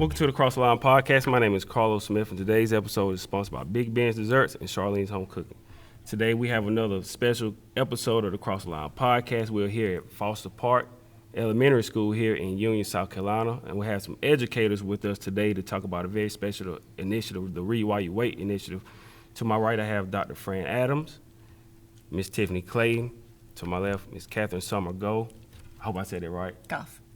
Welcome to the Cross the Line podcast. My name is Carlos Smith, and today's episode is sponsored by Big Ben's Desserts and Charlene's Home Cooking. Today we have another special episode of the Cross the Line podcast. We're here at Foster Park Elementary School here in Union, South Carolina, and we have some educators with us today to talk about a very special initiative, the Read While You Wait initiative. To my right, I have Dr. Fran Adams, Miss Tiffany Clayton. To my left, Miss Kathryn Sommer Gough. I hope I said it right.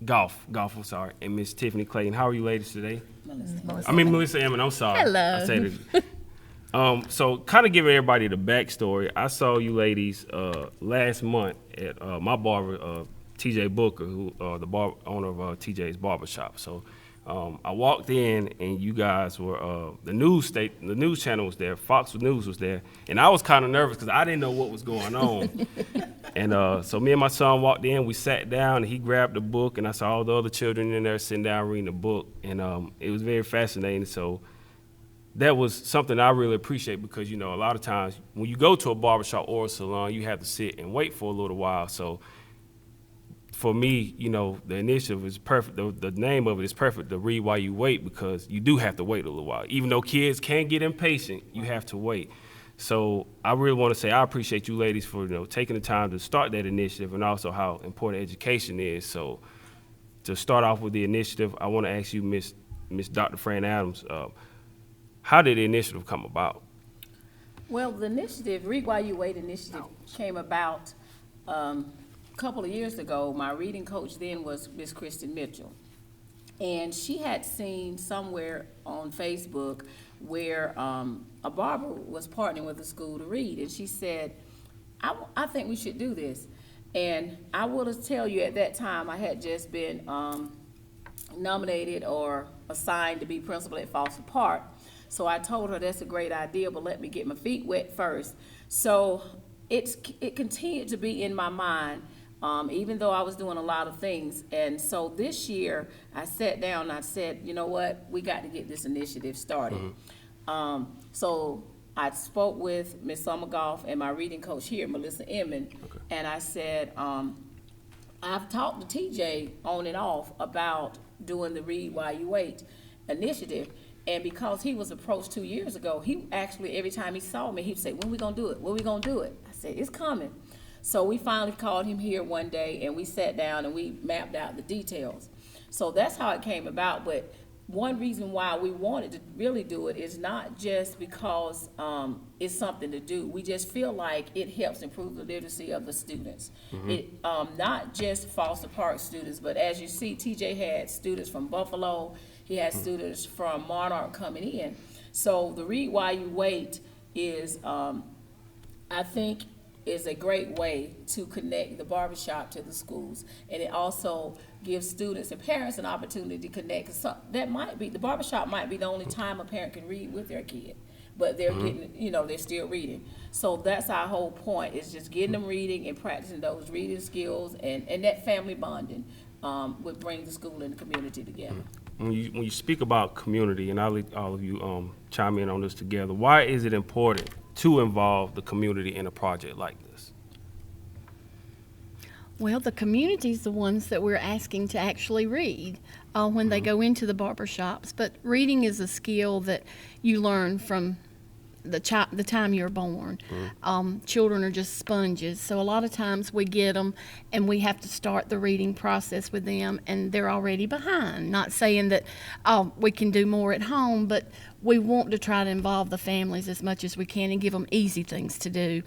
Gough, I'm sorry. And Miss Tiffany Clayton. How are you ladies today? Melissa Inman, I'm sorry. Hello. I said it. So kind of giving everybody the backstory, I saw you ladies last month at my barber, TJ Booker, who the owner of TJ's Barbershop. So I walked in and you guys were, the news channel was there, Fox News was there, and I was kind of nervous because I didn't know what was going on. And so me and my son walked in, we sat down, and he grabbed the book, and I saw all the other children in there sitting down reading the book, and it was very fascinating. So that was something I really appreciate because, you know, a lot of times when you go to a barbershop or a salon, you have to sit and wait for a little while. So for me, you know, the initiative is perfect. The name of it is perfect, to read while you wait, because you do have to wait a little while. Even though kids can get impatient, you have to wait. So I really want to say I appreciate you ladies for, you know, taking the time to start that initiative, and also how important education is. So to start off with the initiative, I want to ask you, Miss Dr. Fran Adams, how did the initiative come about? Well, the initiative, Read While You Wait initiative, came about a couple of years ago. My reading coach then was Miss Kristen Mitchell. And she had seen somewhere on Facebook where a barber was partnering with a school to read. And she said, I think we should do this. And I will tell you, at that time, I had just been nominated or assigned to be principal at Foster Park. So I told her that's a great idea, but let me get my feet wet first. So it continued to be in my mind, even though I was doing a lot of things. And so this year, I sat down and I said, you know what, we got to get this initiative started. Mm-hmm. So I spoke with Ms. Sommer Gough and my reading coach here, Melissa Inman, and I said, I've talked to TJ on and off about doing the Read While You Wait initiative. And because he was approached 2 years ago, he actually, every time he saw me, he'd say, when we gonna do it? When we gonna do it? I said, it's coming. So we finally called him here one day, and we sat down and we mapped out the details. So that's how it came about. But one reason why we wanted to really do it is not just because it's something to do. We just feel like it helps improve the literacy of the students. Mm-hmm. It not just Foster Park students, but as you see, TJ had students from Buffalo. He had students from Monarch coming in. So the Read While You Wait is, I think, is a great way to connect the barbershop to the schools. And it also gives students and parents an opportunity to connect. So that might be, the barbershop might be the only time a parent can read with their kid, but they're getting, you know, they're still reading. So that's our whole point, is just getting them reading and practicing those reading skills, and that family bonding would bring the school and the community together. When you speak about community, and I'll let all of you chime in on this together, why is it important to involve the community in a project like this? Well, the community's the ones that we're asking to actually read when they go into the barbershops. But reading is a skill that you learn from the time you're born. Children are just sponges, so a lot of times we get them and we have to start the reading process with them, and they're already behind. Not saying that we can do more at home, but we want to try to involve the families as much as we can and give them easy things to do,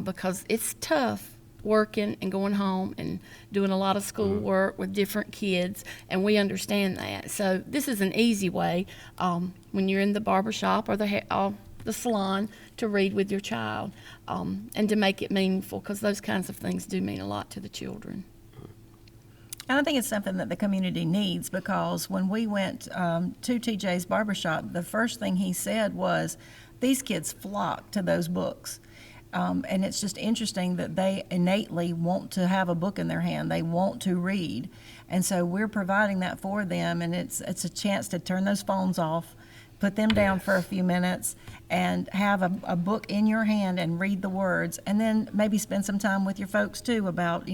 because it's tough working and going home and doing a lot of school work with different kids, and we understand that. So this is an easy way when you're in the barbershop or the salon to read with your child, and to make it meaningful, because those kinds of things do mean a lot to the children. And I think it's something that the community needs, because when we went to TJ's barbershop, the first thing he said was, these kids flock to those books. And it's just interesting that they innately want to have a book in their hand. They want to read. And so we're providing that for them, and it's a chance to turn those phones off put them down for a few minutes, and have a book in your hand and read the words, and then maybe spend some time with your folks too about,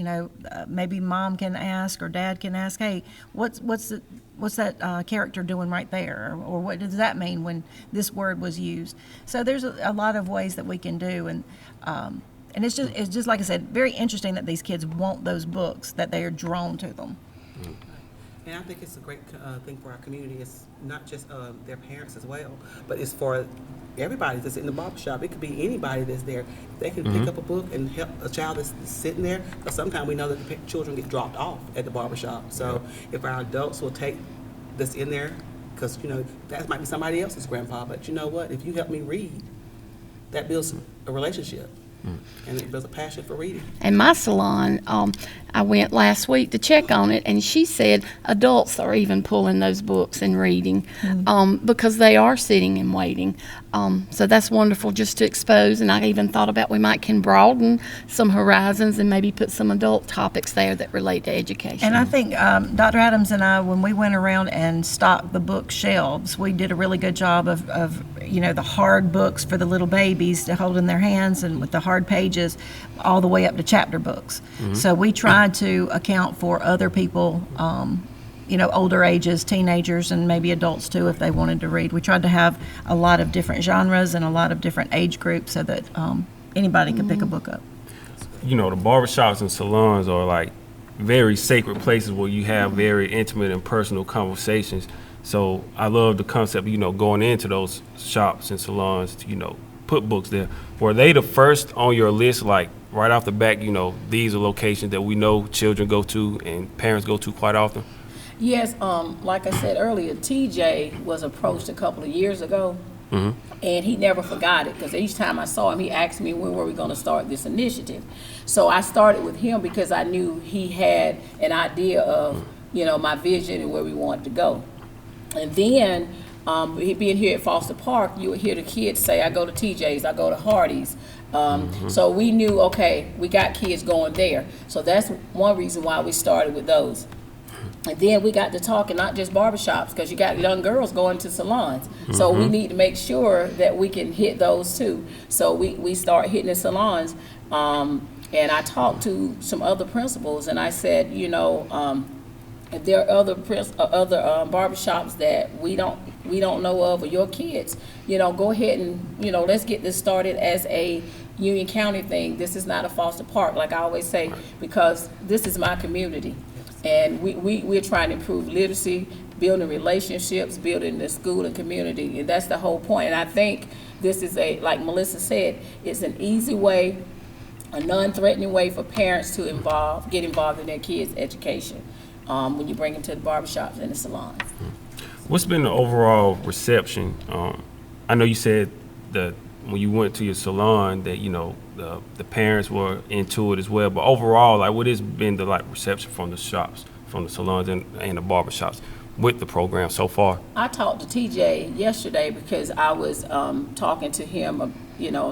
maybe mom can ask or dad can ask, hey, what's that character doing right there, or what does that mean when this word was used? So there's a lot of ways that we can do, and it's just like I said, very interesting that these kids want those books, that they are drawn to them. And I think it's a great thing for our community. It's not just their parents as well, but it's for everybody that's in the barbershop. It could be anybody that's there. They can pick up a book and help a child that's sitting there, because sometimes we know that the children get dropped off at the barbershop. So if our adults will take this in there, because, that might be somebody else's grandpa, but you know what? If you help me read, that builds a relationship. And it builds a passion for reading. And my salon, I went last week to check on it, and she said adults are even pulling those books and reading because they are sitting and waiting. So that's wonderful just to expose, and I even thought about we can broaden some horizons and maybe put some adult topics there that relate to education. And I think Dr. Adams and I, when we went around and stocked the bookshelves, we did a really good job of the hard books for the little babies to hold in their hands, and with the hard pages all the way up to chapter books. So we tried to account for other people, older ages, teenagers, and maybe adults too, if they wanted to read. We tried to have a lot of different genres and a lot of different age groups so that anybody could pick a book up. The barbershops and salons are like very sacred places where you have very intimate and personal conversations. So I love the concept of, going into those shops and salons to, put books there. Were they the first on your list, like right off the back, these are locations that we know children go to and parents go to quite often? Yes, like I said earlier, TJ was approached a couple of years ago, and he never forgot it, because each time I saw him, he asked me when were we going to start this initiative. So I started with him because I knew he had an idea of, my vision and where we wanted to go. And then, being here at Foster Park, you would hear the kids say, I go to TJ's, I go to Hardee's. So we knew, okay, we got kids going there. So that's one reason why we started with those. And then we got to talking, not just barbershops, because you got young girls going to salons. So we need to make sure that we can hit those too. So we start hitting the salons. And I talked to some other principals, and I said, if there are other barbershops that we don't know of, or your kids, go ahead and, let's get this started as a Union County thing. This is not a Foster Park, like I always say, because this is my community. And we're trying to improve literacy, building relationships, building the school and community, and that's the whole point. And I think this is like Melissa said, it's an easy way, a non-threatening way for parents to get involved in their kids' education. When you bring them to the barbershops and the salons. What's been the overall reception? I know you said that when you went to your salon that, the parents were into it as well, but overall, like, what has been the reception from the shops, from the salons and the barbershops with the program so far? I talked to TJ yesterday because I was talking to him,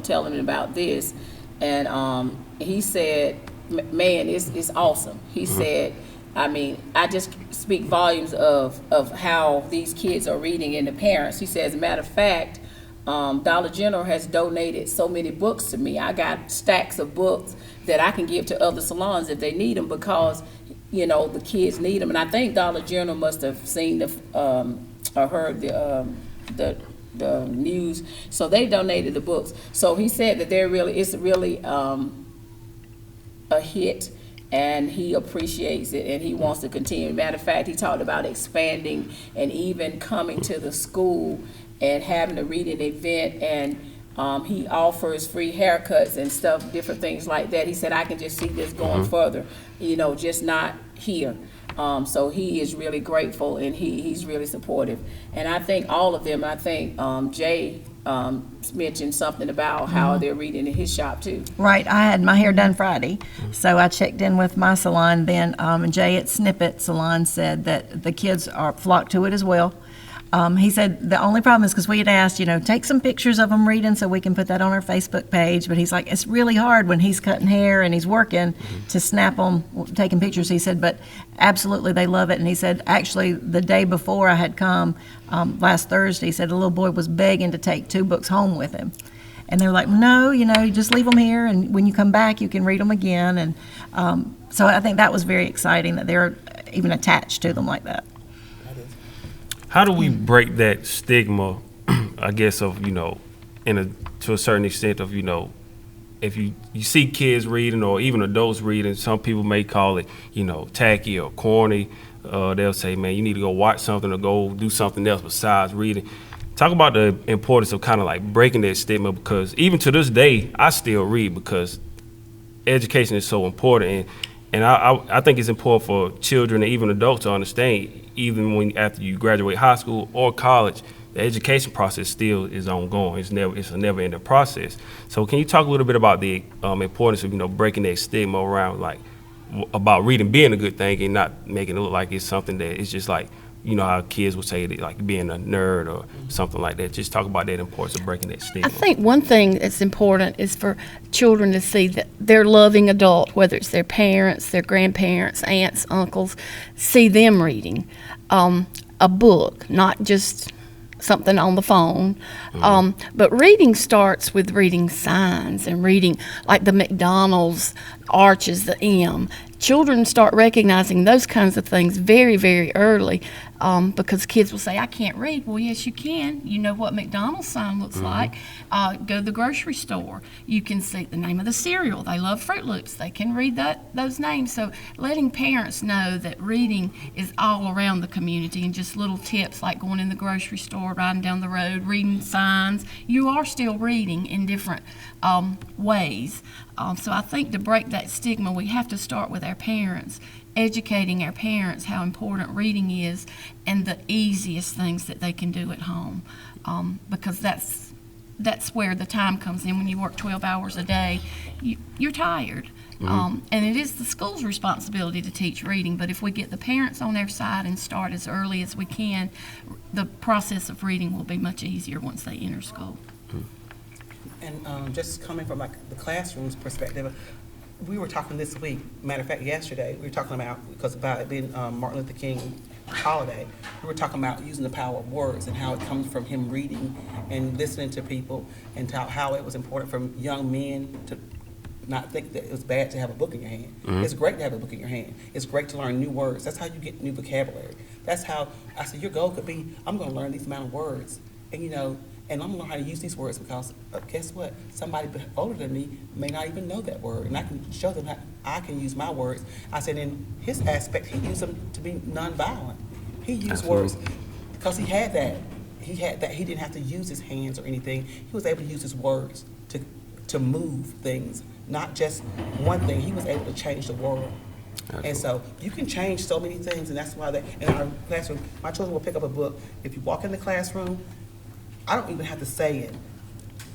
telling him about this, and he said, man, it's awesome. He said, I just speak volumes of how these kids are reading and the parents. He says, as a matter of fact, Dollar General has donated so many books to me. I got stacks of books that I can give to other salons if they need them, because, the kids need them. And I think Dollar General must have seen or heard the news, so they donated the books. So he said that it's really a hit. And he appreciates it, and he wants to continue. Matter of fact, he talked about expanding and even coming to the school and having a reading event, and he offers free haircuts and stuff, different things like that. He said, I can just see this going further, just not here. So he is really grateful, and he's really supportive. And I think all of them, I think Jay mentioned something about how they're reading in his shop too. Right, I had my hair done Friday, so I checked in with my salon then. Jay at Snippet Salon said that the kids are flocked to it as well. He said the only problem is because we had asked, take some pictures of him reading so we can put that on our Facebook page. But he's like, it's really hard when he's cutting hair and he's working to snap them, taking pictures. He said, but absolutely they love it. And he said, actually, the day before I had come, last Thursday, he said a little boy was begging to take 2 books home with him. And they were like, no, you just leave them here, and when you come back, you can read them again. And so I think that was very exciting that they're even attached to them like that. How do we break that stigma, I guess, of, to a certain extent of, if you see kids reading or even adults reading, some people may call it, tacky or corny. They'll say, man, you need to go watch something or go do something else besides reading. Talk about the importance of kind of like breaking that stigma, because even to this day, I still read because education is so important. And I think it's important for children and even adults to understand, even after you graduate high school or college, the education process still is ongoing. It's a never-ending process. So can you talk a little bit about the importance of breaking that stigma around about reading being a good thing and not making it look like it's something that it's just like, how kids would say that, like being a nerd or something like that. Just talk about that importance of breaking that stigma. I think one thing that's important is for children to see that their loving adult, whether it's their parents, their grandparents, aunts, uncles, see them reading a book, not just something on the phone. But reading starts with reading signs and reading like the McDonald's arches, the M. Children start recognizing those kinds of things very, very early because kids will say, I can't read. Well, yes, you can. You know what McDonald's sign looks like. Go to the grocery store. You can see the name of the cereal. They love Fruit Loops. They can read those names. So letting parents know that reading is all around the community, and just little tips like going in the grocery store, riding down the road, reading signs. You are still reading in different ways. So I think to break that stigma, we have to start with our parents, educating our parents how important reading is and the easiest things that they can do at home, because that's where the time comes in. When you work 12 hours a day, you're tired. And it is the school's responsibility to teach reading, but if we get the parents on their side and start as early as we can, the process of reading will be much easier once they enter school. And just coming from the classroom's perspective, we were talking this week, matter of fact, yesterday, we were talking about it being Martin Luther King holiday, we were talking about using the power of words and how it comes from him reading and listening to people, and how it was important for young men to not think that it was bad to have a book in your hand. It's great to have a book in your hand. It's great to learn new words. That's how you get new vocabulary. That's how, I said, your goal could be, I'm gonna learn these amount of words. And I'm gonna learn how to use these words because guess what? Somebody older than me may not even know that word, and I can show them how I can use my words. I said, in his aspect, he used them to be nonviolent. He used words because he had that. He didn't have to use his hands or anything. He was able to use his words to move things, not just one thing. He was able to change the world. Absolutely. And so you can change so many things, and that's why in our classroom, my children will pick up a book. If you walk in the classroom, I don't even have to say it.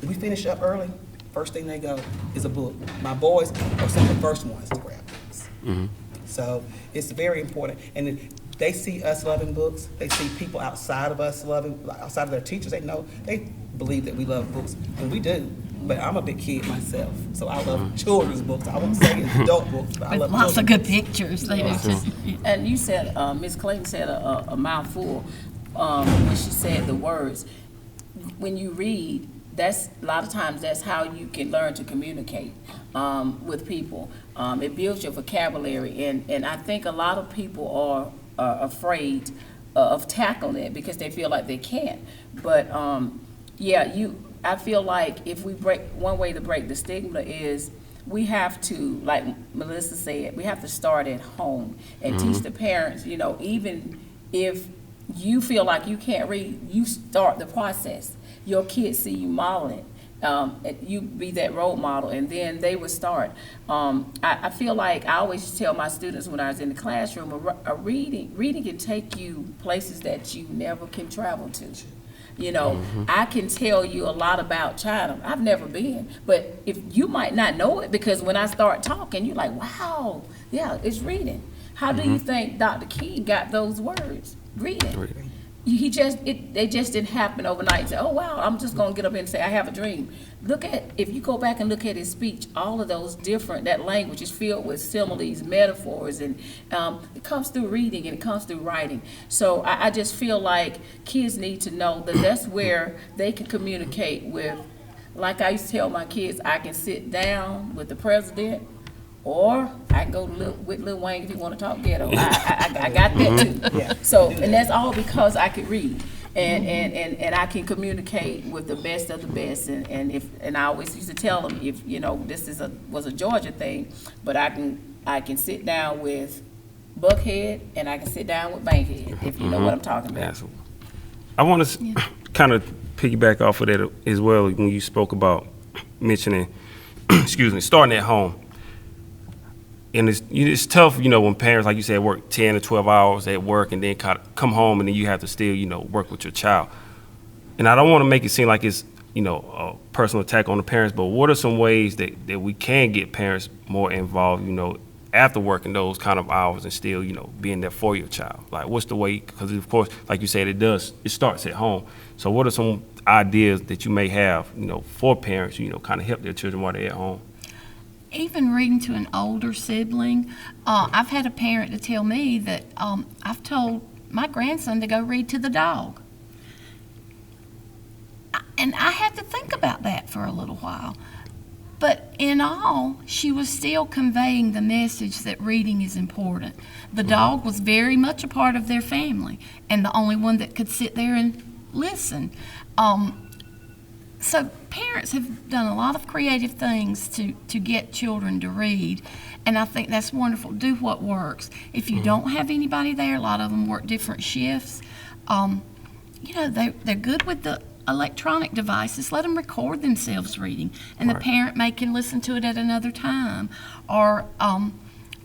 We finish up early, first thing they go is a book. My boys are some of the first ones to grab books. So it's very important. And they see us loving books. They see people outside of us outside of their teachers. They believe that we love books, and we do. But I'm a big kid myself, so I love children's books. I won't say it's adult books, but I love lots of children's good pictures. They do too. And you said, Ms. Clayton said a mouthful when she said the words. When you read, that's a lot of times that's how you can learn to communicate with people. It builds your vocabulary, and I think a lot of people are afraid of tackling it because they feel like they can't. But I feel like if we one way to break the stigma is we have to, like Melissa said, we have to start at home and teach the parents, even if you feel like you can't read, you start the process. Your kids see you modeling, you be that role model, and then they would start. I feel like I always tell my students when I was in the classroom, reading can take you places that you never can travel to. I can tell you a lot about China. I've never been, but if you might not know it, because when I start talking, you're like, wow, yeah, it's reading. How do you think Dr. King got those words? Reading. they just didn't happen overnight. Say, oh wow, I'm just gonna get up and say I have a dream. If you go back and look at his speech, all of those that language is filled with similes, metaphors, and it comes through reading and it comes through writing. So I just feel like kids need to know that that's where they can communicate with. Like I used to tell my kids, I can sit down with the president, or I can go with Lil Wayne if you want to talk ghetto. I got that too. Yeah. So, and that's all because I could read. And I can communicate with the best of the best, and I always used to tell them, if this was a Georgia thing, but I can sit down with Buckhead and I can sit down with Bankhead, if you know what I'm talking about. Absolutely. I want to kind of piggyback off of that as well when you spoke about mentioning, starting at home. And it's tough, when parents, like you said, work 10 to 12 hours at work and then come home and then you have to still, work with your child. And I don't want to make it seem like it's, a personal attack on the parents, but what are some ways that we can get parents more involved, after working those kind of hours and still, being there for your child? Like, what's the way? Because, of course, like you said, it starts at home. So what are some ideas that you may have, for parents, kind of help their children while they're at home? Even reading to an older sibling, I've had a parent to tell me that I've told my grandson to go read to the dog. And I had to think about that for a little while. But in all, she was still conveying the message that reading is important. The dog was very much a part of their family and the only one that could sit there and listen. So parents have done a lot of creative things to get children to read, and I think that's wonderful. Do what works. If you don't have anybody there, a lot of them work different shifts. They're good with the electronic devices. Let them record themselves reading, and the parent can listen to it at another time, or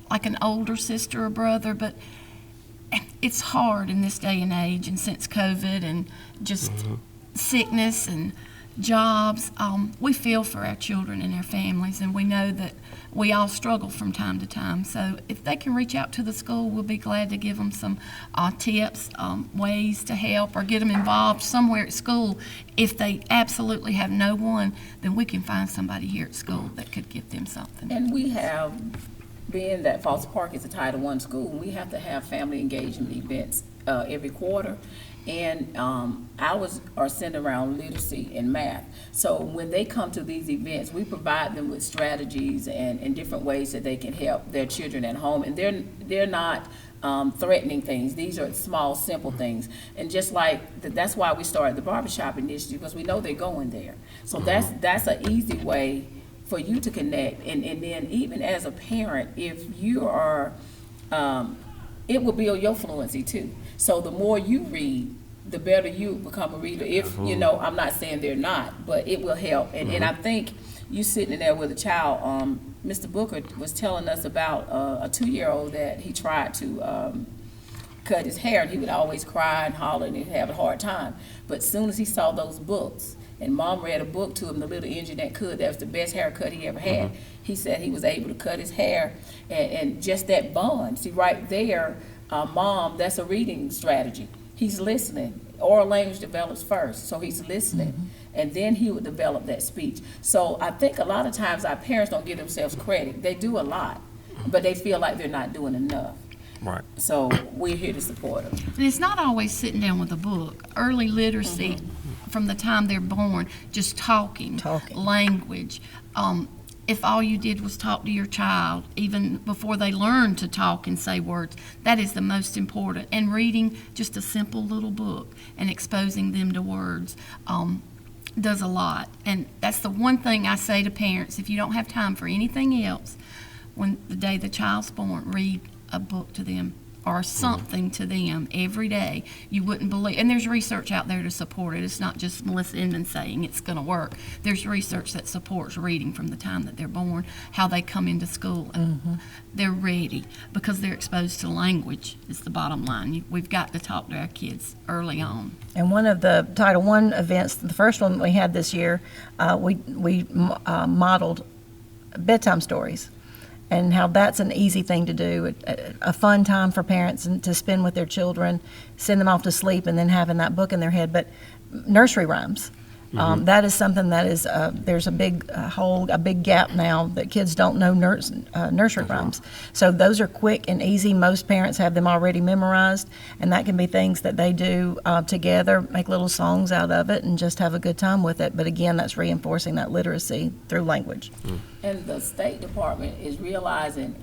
like an older sister or brother. But it's hard in this day and age, and since COVID and just sickness and jobs, we feel for our children and our families, and we know that we all struggle from time to time. So if they can reach out to the school, we'll be glad to give them some tips, ways to help, or get them involved somewhere at school. If they absolutely have no one, then we can find somebody here at school that could give them something. And we have, being that Foster Park is a Title I school, we have to have family engagement events every quarter. And ours are centered around literacy and math. So when they come to these events, we provide them with strategies and different ways that they can help their children at home. And they're not threatening things. These are small, simple things. And just like that's why we started the barbershop initiative, because we know they're going there. So that's an easy way for you to connect. And then even as a parent, if you are, it will build your fluency too. So the more you read, the better you become a reader. If, I'm not saying they're not, but it will help. And I think you sitting there with a child, Mr. Booker was telling us about a 2-year-old that he tried to cut his hair, and he would always cry and holler and he'd have a hard time. But as soon as he saw those books, and Mom read a book to him, The Little Engine That Could, that was the best haircut he ever had. He said he was able to cut his hair, and just that bond. See, right there, Mom, that's a reading strategy. He's listening. Oral language develops first, so he's listening, and then he would develop that speech. So I think a lot of times our parents don't give themselves credit. They do a lot, but they feel like they're not doing enough. Right. So we're here to support them. And it's not always sitting down with a book. Early literacy, from the time they're born, just talking. Language. If all you did was talk to your child, even before they learn to talk and say words, that is the most important. And reading just a simple little book and exposing them to words does a lot. And that's the one thing I say to parents: if you don't have time for anything else, when the day the child's born, read a book to them or something to them every day. You wouldn't believe, and there's research out there to support it. It's not just Melissa Inman saying it's going to work. There's research that supports reading from the time that they're born, how they come into school, and they're ready because they're exposed to language is the bottom line. We've got to talk to our kids early on. And one of the Title I events, the first one we had this year, we modeled bedtime stories. and how that's an easy thing to do, a fun time for parents and to spend with their children, send them off to sleep, and then having that book in their head. But nursery rhymes. That is something that is, there's a big hole, a big gap now that kids don't know nursery rhymes. So those are quick and easy. Most parents have them already memorized, and that can be things that they do together, make little songs out of it, and just have a good time with it. But again, that's reinforcing that literacy through language. And the State Department is realizing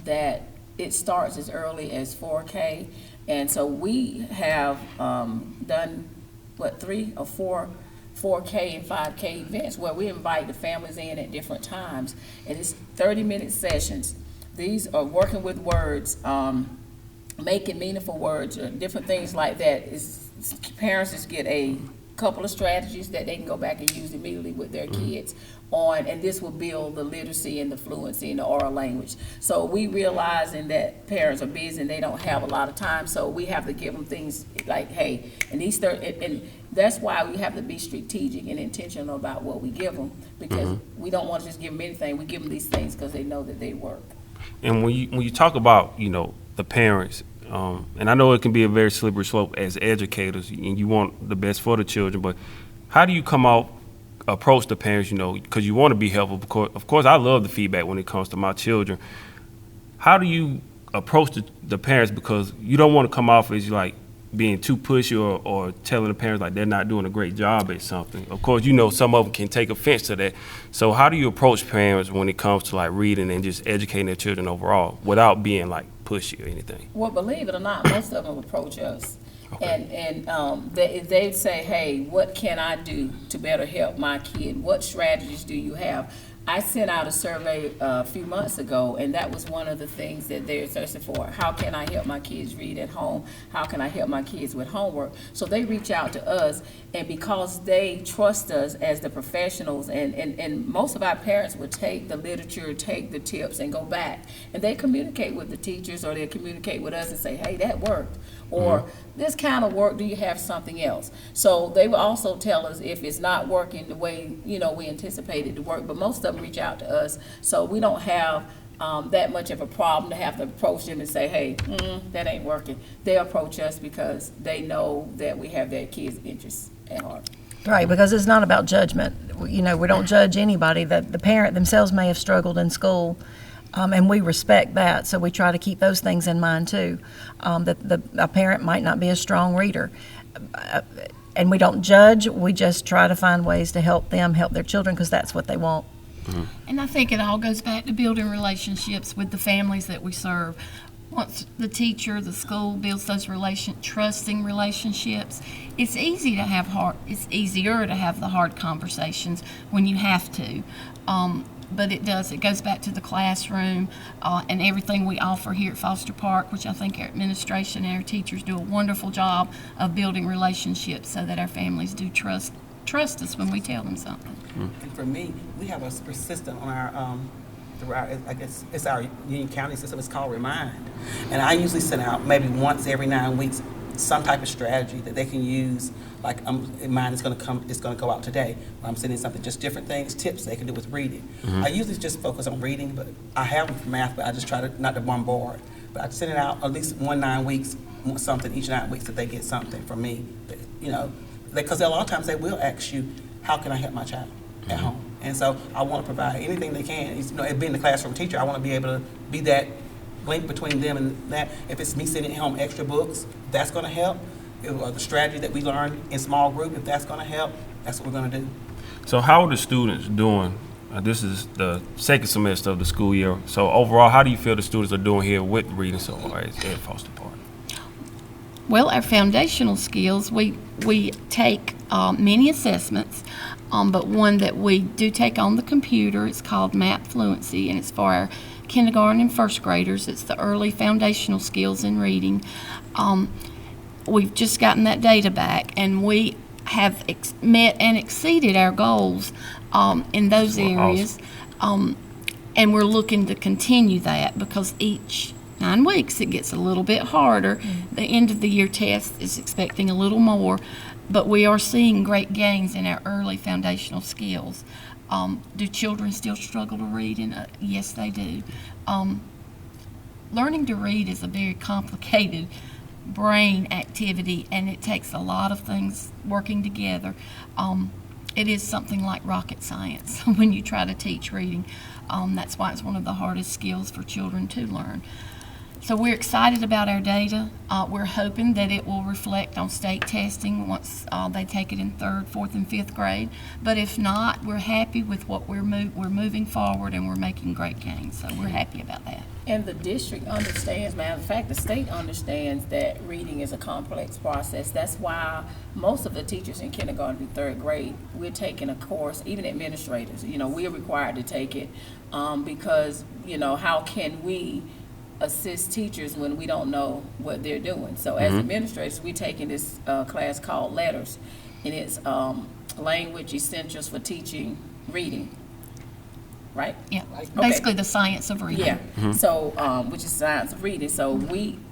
that it starts as early as 4K. And so we have done, 3 or 4 4K and 5K events where we invite the families in at different times. And it's 30-minute sessions. These are working with words, making meaningful words, different things like that. Parents just get a couple of strategies that they can go back and use immediately with their kids on, and this will build the literacy and the fluency in the oral language. So we realizing that parents are busy and they don't have a lot of time, so we have to give them things like, hey, and and that's why we have to be strategic and intentional about what we give them, because we don't want to just give them anything. We give them these things because they know that they work. And when you talk about, the parents, and I know it can be a very slippery slope as educators, and you want the best for the children, but how do you approach the parents, because you want to be helpful? Of course, I love the feedback when it comes to my children. How do you approach the parents, because you don't want to come off as like being too pushy or telling the parents like they're not doing a great job at something? Of course, some of them can take offense to that. So how do you approach parents when it comes to like reading and just educating their children overall without being like pushy or anything? Well, believe it or not, most of them approach us. Okay. And they say, hey, what can I do to better help my kid? What strategies do you have? I sent out a survey a few months ago, and that was one of the things that they're searching for. How can I help my kids read at home? How can I help my kids with homework? So they reach out to us, and because they trust us as the professionals, and most of our parents would take the literature, take the tips, and go back. And they communicate with the teachers, or they communicate with us and say, hey, that worked. Or this kind of work, do you have something else? So they will also tell us if it's not working the way, we anticipated to work. But most of them reach out to us, so we don't have that much of a problem to have to approach them and say, hey, that ain't working. They approach us because they know that we have their kids' interests at heart. Right, because it's not about judgment. We don't judge anybody. That the parent themselves may have struggled in school, and we respect that, so we try to keep those things in mind too. That a parent might not be a strong reader, and we don't judge. We just try to find ways to help them help their children, because that's what they want. And I think it all goes back to building relationships with the families that we serve. Once the teacher, the school builds those trusting relationships, it's easier to have the hard conversations when you have to. But it goes back to the classroom and everything we offer here at Foster Park, which I think our administration and our teachers do a wonderful job of building relationships so that our families do trust us when we tell them something. And for me, we have a system on our, I guess it's our Union County system. It's called Remind. And I usually send out maybe once every 9 weeks some type of strategy that they can use. Like mine is going to go out today. I'm sending something, just different things, tips they can do with reading. I usually just focus on reading, but I have them for math, but I just try to not to bombard. But I send it out at least 9 weeks, something each 9 weeks that they get something from me. Because a lot of times they will ask you, how can I help my child at home? And so I want to provide anything they can. Being the classroom teacher, I want to be able to be that link between them and that. If it's me sending home extra books, that's going to help. Or the strategy that we learned in small group, if that's going to help, that's what we're going to do. So how are the students doing? This is the second semester of the school year. So overall, how do you feel the students are doing here with reading so far at Foster Park? Well, our foundational skills, we take many assessments, but one that we do take on the computer, it's called Math Fluency, and it's for our kindergarten and first graders. It's the early foundational skills in reading. We've just gotten that data back, and we have met and exceeded our goals in those areas. Awesome. And we're looking to continue that, because each 9 weeks, it gets a little bit harder. The end of the year test is expecting a little more, but we are seeing great gains in our early foundational skills. Do children still struggle to read? Yes, they do. Learning to read is a very complicated brain activity, and it takes a lot of things working together. It is something like rocket science when you try to teach reading. That's why it's one of the hardest skills for children to learn. So we're excited about our data. We're hoping that it will reflect on state testing once they take it in 3rd, 4th, and 5th grade. But if not, we're happy with what we're moving forward, and we're making great gains. So we're happy about that. And the district understands, matter of fact, the state understands that reading is a complex process. That's why most of the teachers in kindergarten through 3rd grade, we're taking a course, even administrators, we're required to take it because, how can we assist teachers when we don't know what they're doing? So as administrators, we're taking this class called Letters, and it's language essentials for teaching reading. Right? Yeah, Okay. basically the science of reading. Yeah. So, which is science of reading. So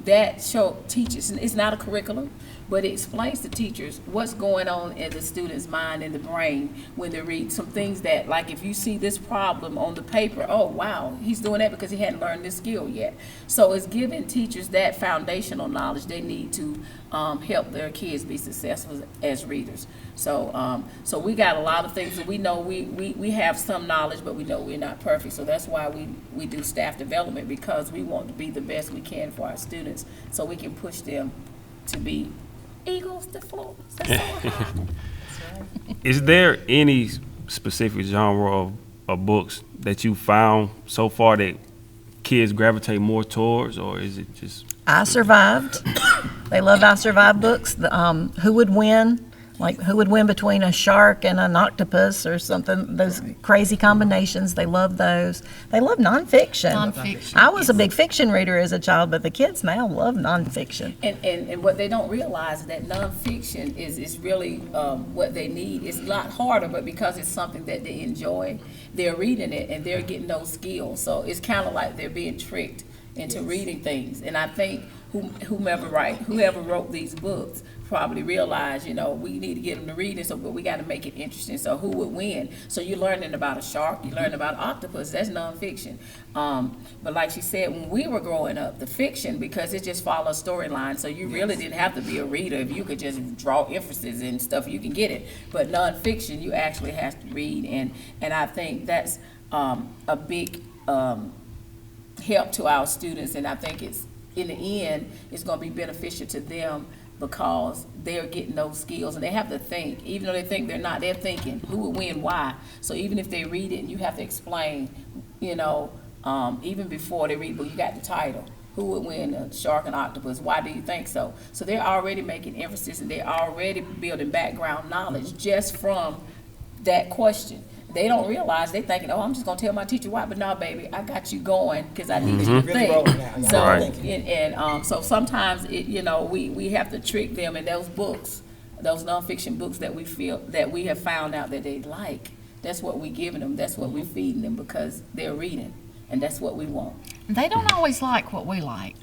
that show teaches. It's not a curriculum, but it explains to teachers what's going on in the student's mind and the brain when they read some things that, like if you see this problem on the paper, oh wow, he's doing that because he hadn't learned this skill yet. So it's giving teachers that foundational knowledge they need to help their kids be successful as readers. So, so we got a lot of things that we know we have some knowledge, but we know we're not perfect. So that's why we do staff development, because we want to be the best we can for our students, so we can push them to be eagles to floor. Is there any specific genre of books that you found so far that kids gravitate more towards, or is it just? I Survived. They love I Survived books. Who Would Win? Like, who would win between a shark and an octopus or something? Those crazy combinations. They love those. They love nonfiction. Nonfiction. I was a big fiction reader as a child, but the kids now love nonfiction. And what they don't realize is that nonfiction is really what they need. It's a lot harder, but because it's something that they enjoy, they're reading it and they're getting those skills. So it's kind of like they're being tricked into reading things. And I think whoever wrote these books probably realized, we need to get them to read it, but we got to make it interesting. So who would win? So you're learning about a shark, you're learning about octopus. That's nonfiction. But like she said, when we were growing up, the fiction, because it just follows storyline, so you really didn't have to be a reader. If you could just draw inferences and stuff, you can get it. But nonfiction, you actually have to read, and I think that's a big help to our students, and I think it's, in the end, it's going to be beneficial to them, because they're getting those skills and they have to think. Even though they think they're not, they're thinking who would win, why. So even if they read it and you have to explain, even before they read the book, you got the title. Who would win, a shark and octopus? Why do you think so? So they're already making emphasis and they're already building background knowledge just from that question. They don't realize, they thinking, I'm just gonna tell my teacher why, but no, baby, I got you going because I need you to think. So, and so sometimes we have to trick them in those books, those nonfiction books that we feel that we have found out that they like. That's what we giving them. That's what we feeding them, because they're reading, and that's what we want. They don't always like what we like.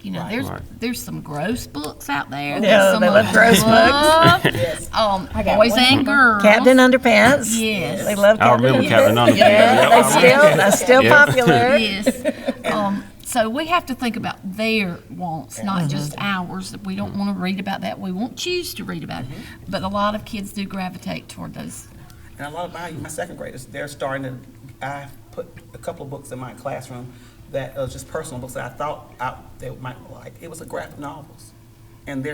There's some gross books out there. Yeah, they love gross books. Yes. Boys and girls. Captain Underpants. Yes. They love I Captain remember Underpants. Captain Underpants. Yeah, they're still popular. Yes. So we have to think about their wants, not just ours. We don't want to read about that. We won't choose to read about it. But a lot of kids do gravitate toward those. And a lot of my second graders, they're starting to, I put a couple of books in my classroom that are just personal books that I thought they might like. It was graphic novels. And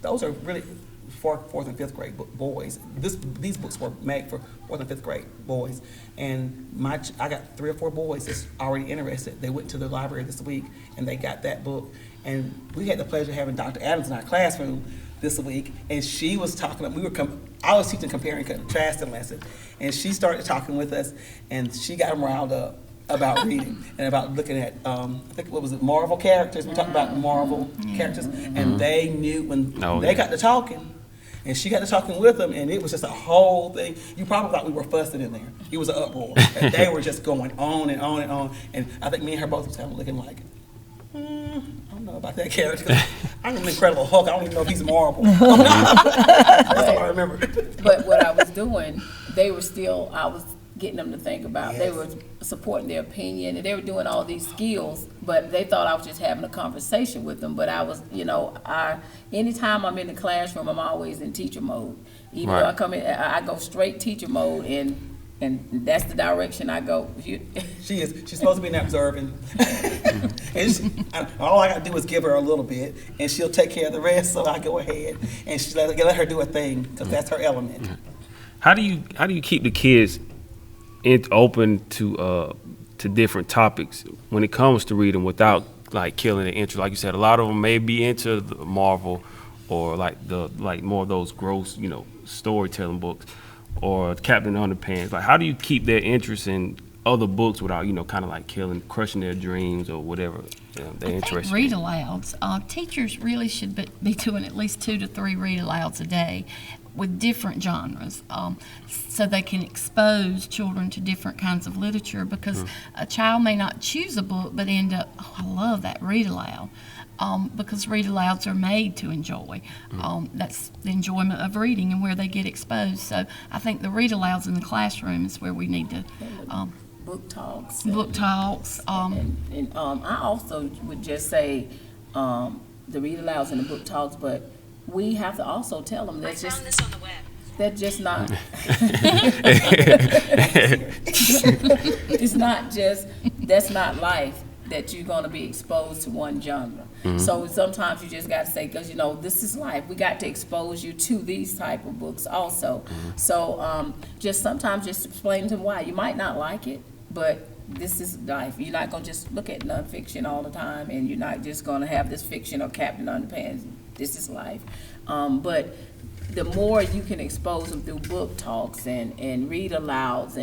those are really for 4th and 5th grade boys. These books were made for 4th and 5th grade boys. And I got 3 or 4 boys that's already interested. They went to the library this week and they got that book. And we had the pleasure of having Dr. Adams in our classroom this week, and she was talking. I was teaching comparing and contrasting lesson, and she started talking with us, and she got them riled up about reading and about looking at I think what was it, Marvel characters. We talked about Marvel characters, and they knew when they got to talking, and she got to talking with them, and it was just a whole thing. You probably thought we were fussing in there. It was an uproar. And they were just going on and on and on, and I think me and her both was kind of looking like, I don't know about that character. 'Cause I remember Incredible Hulk. I don't even know if he's Marvel. That's all I remember. But what I was doing, I was getting them to think about. They Yes. were supporting their opinion, and they were doing all these skills, but they thought I was just having a conversation with them. But I was, anytime I'm in the classroom, I'm always in teacher mode. Even though I Right. come in, I go straight teacher mode, and that's the direction I go. She's supposed to be not observing. And all I got to do is give her a little bit, and she'll take care of the rest. So I go ahead and let her do a thing because that's her element. How do you keep the kids open to different topics when it comes to reading without like killing the interest? Like you said, a lot of them may be into the Marvel or like more of those gross, storytelling books or Captain Underpants. Like, how do you keep their interest in other books without, kind of like crushing their dreams or whatever they're interested in? Read alouds. Teachers really should be doing at least 2 to 3 read alouds a day with different genres, so they can expose children to different kinds of literature, because a child may not choose a book but end up, I love that read aloud, because read alouds are made to enjoy. That's the enjoyment of reading and where they get exposed. So I think the read alouds in the classroom is where we need to Book talks. book talks. And I also would just say the read alouds and the book talks, but we have to also tell them that's just on the web. that's just not. It's not just, that's not life, that you're going to be exposed to one genre. So sometimes you just got to say, because this is life. We got to expose you to these type of books also. So just sometimes just explain to them why. You might not like it, but this is life. You're not going to just look at nonfiction all the time, and you're not just going to have this fiction or Captain Underpants. This is life. But the more you can expose them through book talks and read alouds,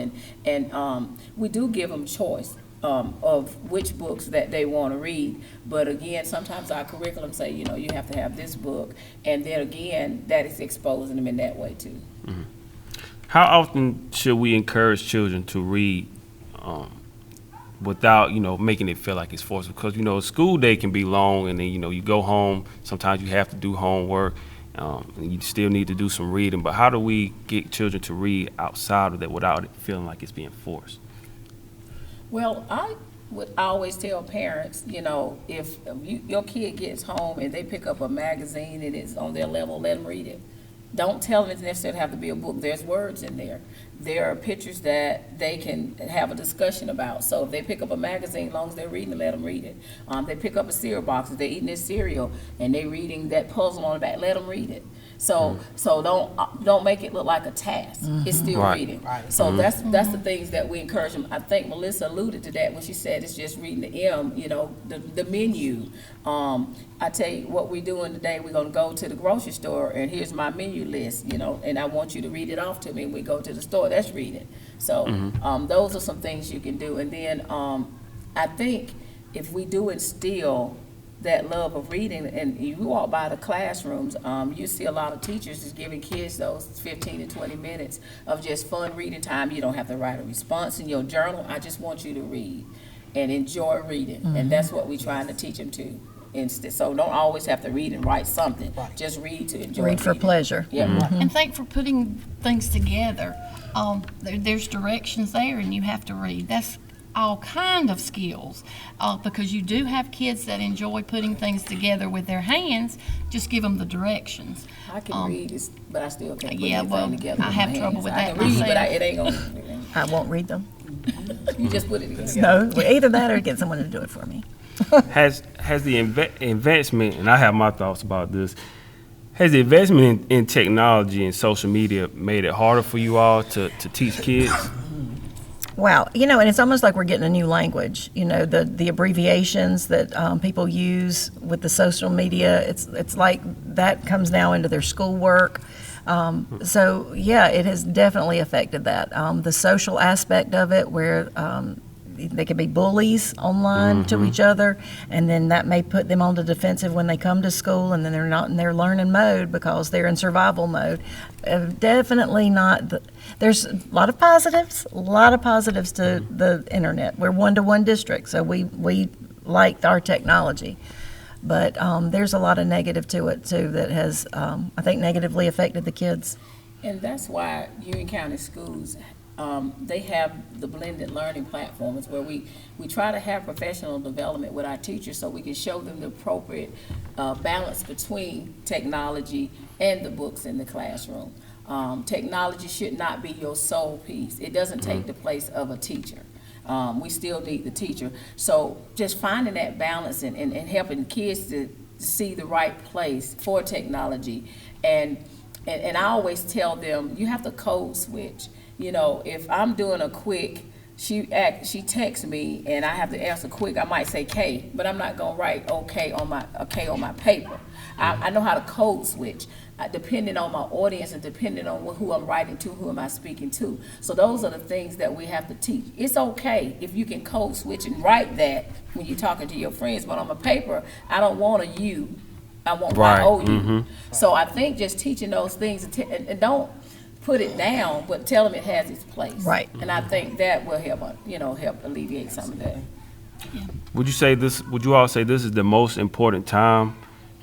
and we do give them choice of which books that they want to read. But again, sometimes our curriculum say, you have to have this book, and then again, that is exposing them in that way too. How often should we encourage children to read without, making it feel like it's forced? Because, school day can be long, and then, you go home, sometimes you have to do homework, and you still need to do some reading. But how do we get children to read outside of that without it feeling like it's being forced? Well, I would always tell parents, if your kid gets home and they pick up a magazine and it's on their level, let them read it. Don't tell them it necessarily have to be a book. There's words in there. There are pictures that they can have a discussion about. So if they pick up a magazine, as long as they're reading it, let them read it. They pick up a cereal box, if they're eating their cereal and they're reading that puzzle on the back, let them read it. So don't make it look like a task. It's still Right. reading. So that's the things that we encourage them. I think Melissa alluded to that when she said it's just reading the M, the menu. I tell you what we're doing today. We're gonna go to the grocery store and here's my menu list, and I want you to read it off to me. We go to the store. That's reading. So those are some things you can do. And then I think if we do instill that love of reading, and you walk by the classrooms, you see a lot of teachers just giving kids those 15 to 20 minutes of just fun reading time. You don't have to write a response in your journal. I just want you to read and enjoy reading, and that's what we're trying to teach them to. So don't always have to read and write something. Just read to enjoy. Read for reading. pleasure. Yeah. And thank for putting things together. There's directions there, and you have to read. That's all kind of skills, because you do have kids that enjoy putting things together with their hands. Just give them the directions. I can read, but I still can't put Yeah, anything well, together. I with have my trouble hands. with I that can read, but myself. it ain't gonna. I won't read them. You just put it together. No, either that or get someone to do it for me. Has the advancement, and I have my thoughts about this, has the investment in technology and social media made it harder for you all to teach kids? Wow, and it's almost like we're getting a new language. The abbreviations that people use with the social media. It's like that comes now into their schoolwork. So yeah, it has definitely affected that. The social aspect of it, where they can be bullies online to each other, and then that may put them on the defensive when they come to school, and then they're not in their learning mode because they're in survival mode. Definitely not. There's a lot of positives to the internet. We're one-to-one district, so we liked our technology. But there's a lot of negative to it too that has, I think, negatively affected the kids. And that's why Union County Schools, they have the blended learning platforms where we try to have professional development with our teachers so we can show them the appropriate balance between technology and the books in the classroom. Technology should not be your sole piece. It doesn't take the place of a teacher. We still need the teacher. So just finding that balance and helping kids to see the right place for technology. And I always tell them, you have to code switch. You know, if I'm doing a quick, she texts me and I have to answer quick, I might say K, but I'm not gonna write okay on my paper. I know how to code switch, depending on my audience and depending on who I'm writing to, who am I speaking to. So those are the things that we have to teach. It's okay if you can code switch and write that when you're talking to your friends, but on my paper, I don't want a you, I want Right. my OU. So I think just teaching those things and don't put it down, but tell them it has its place. Right. And I think that will help, help alleviate some of that. Would you all say this is the most important time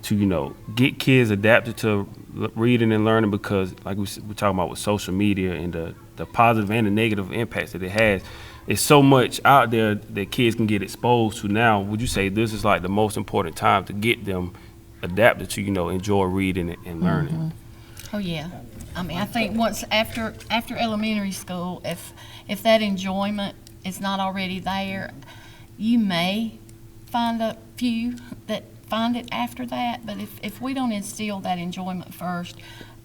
to, get kids adapted to reading and learning? Because like we're talking about with social media and the positive and the negative impacts that it has, it's so much out there that kids can get exposed to now. Would you say this is like the most important time to get them adapted to, enjoy reading and learning? Oh, yeah. I mean, I think once after elementary school, if that enjoyment is not already there, you may find a few that find it after that. But if we don't instill that enjoyment first,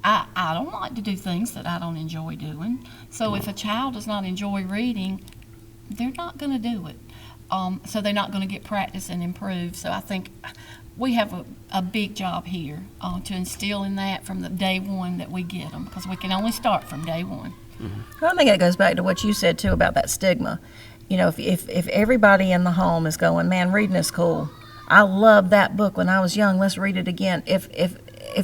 I don't like to do things that I don't enjoy doing. So if a child does not enjoy reading, they're not going to do it. So they're not going to get practice and improve. So I think we have a big job here to instill in that from the day one that we get them, because we can only start from day one. Well, I think it goes back to what you said too about that stigma. If everybody in the home is going, man, reading is cool. I loved that book when I was young. Let's read it again. If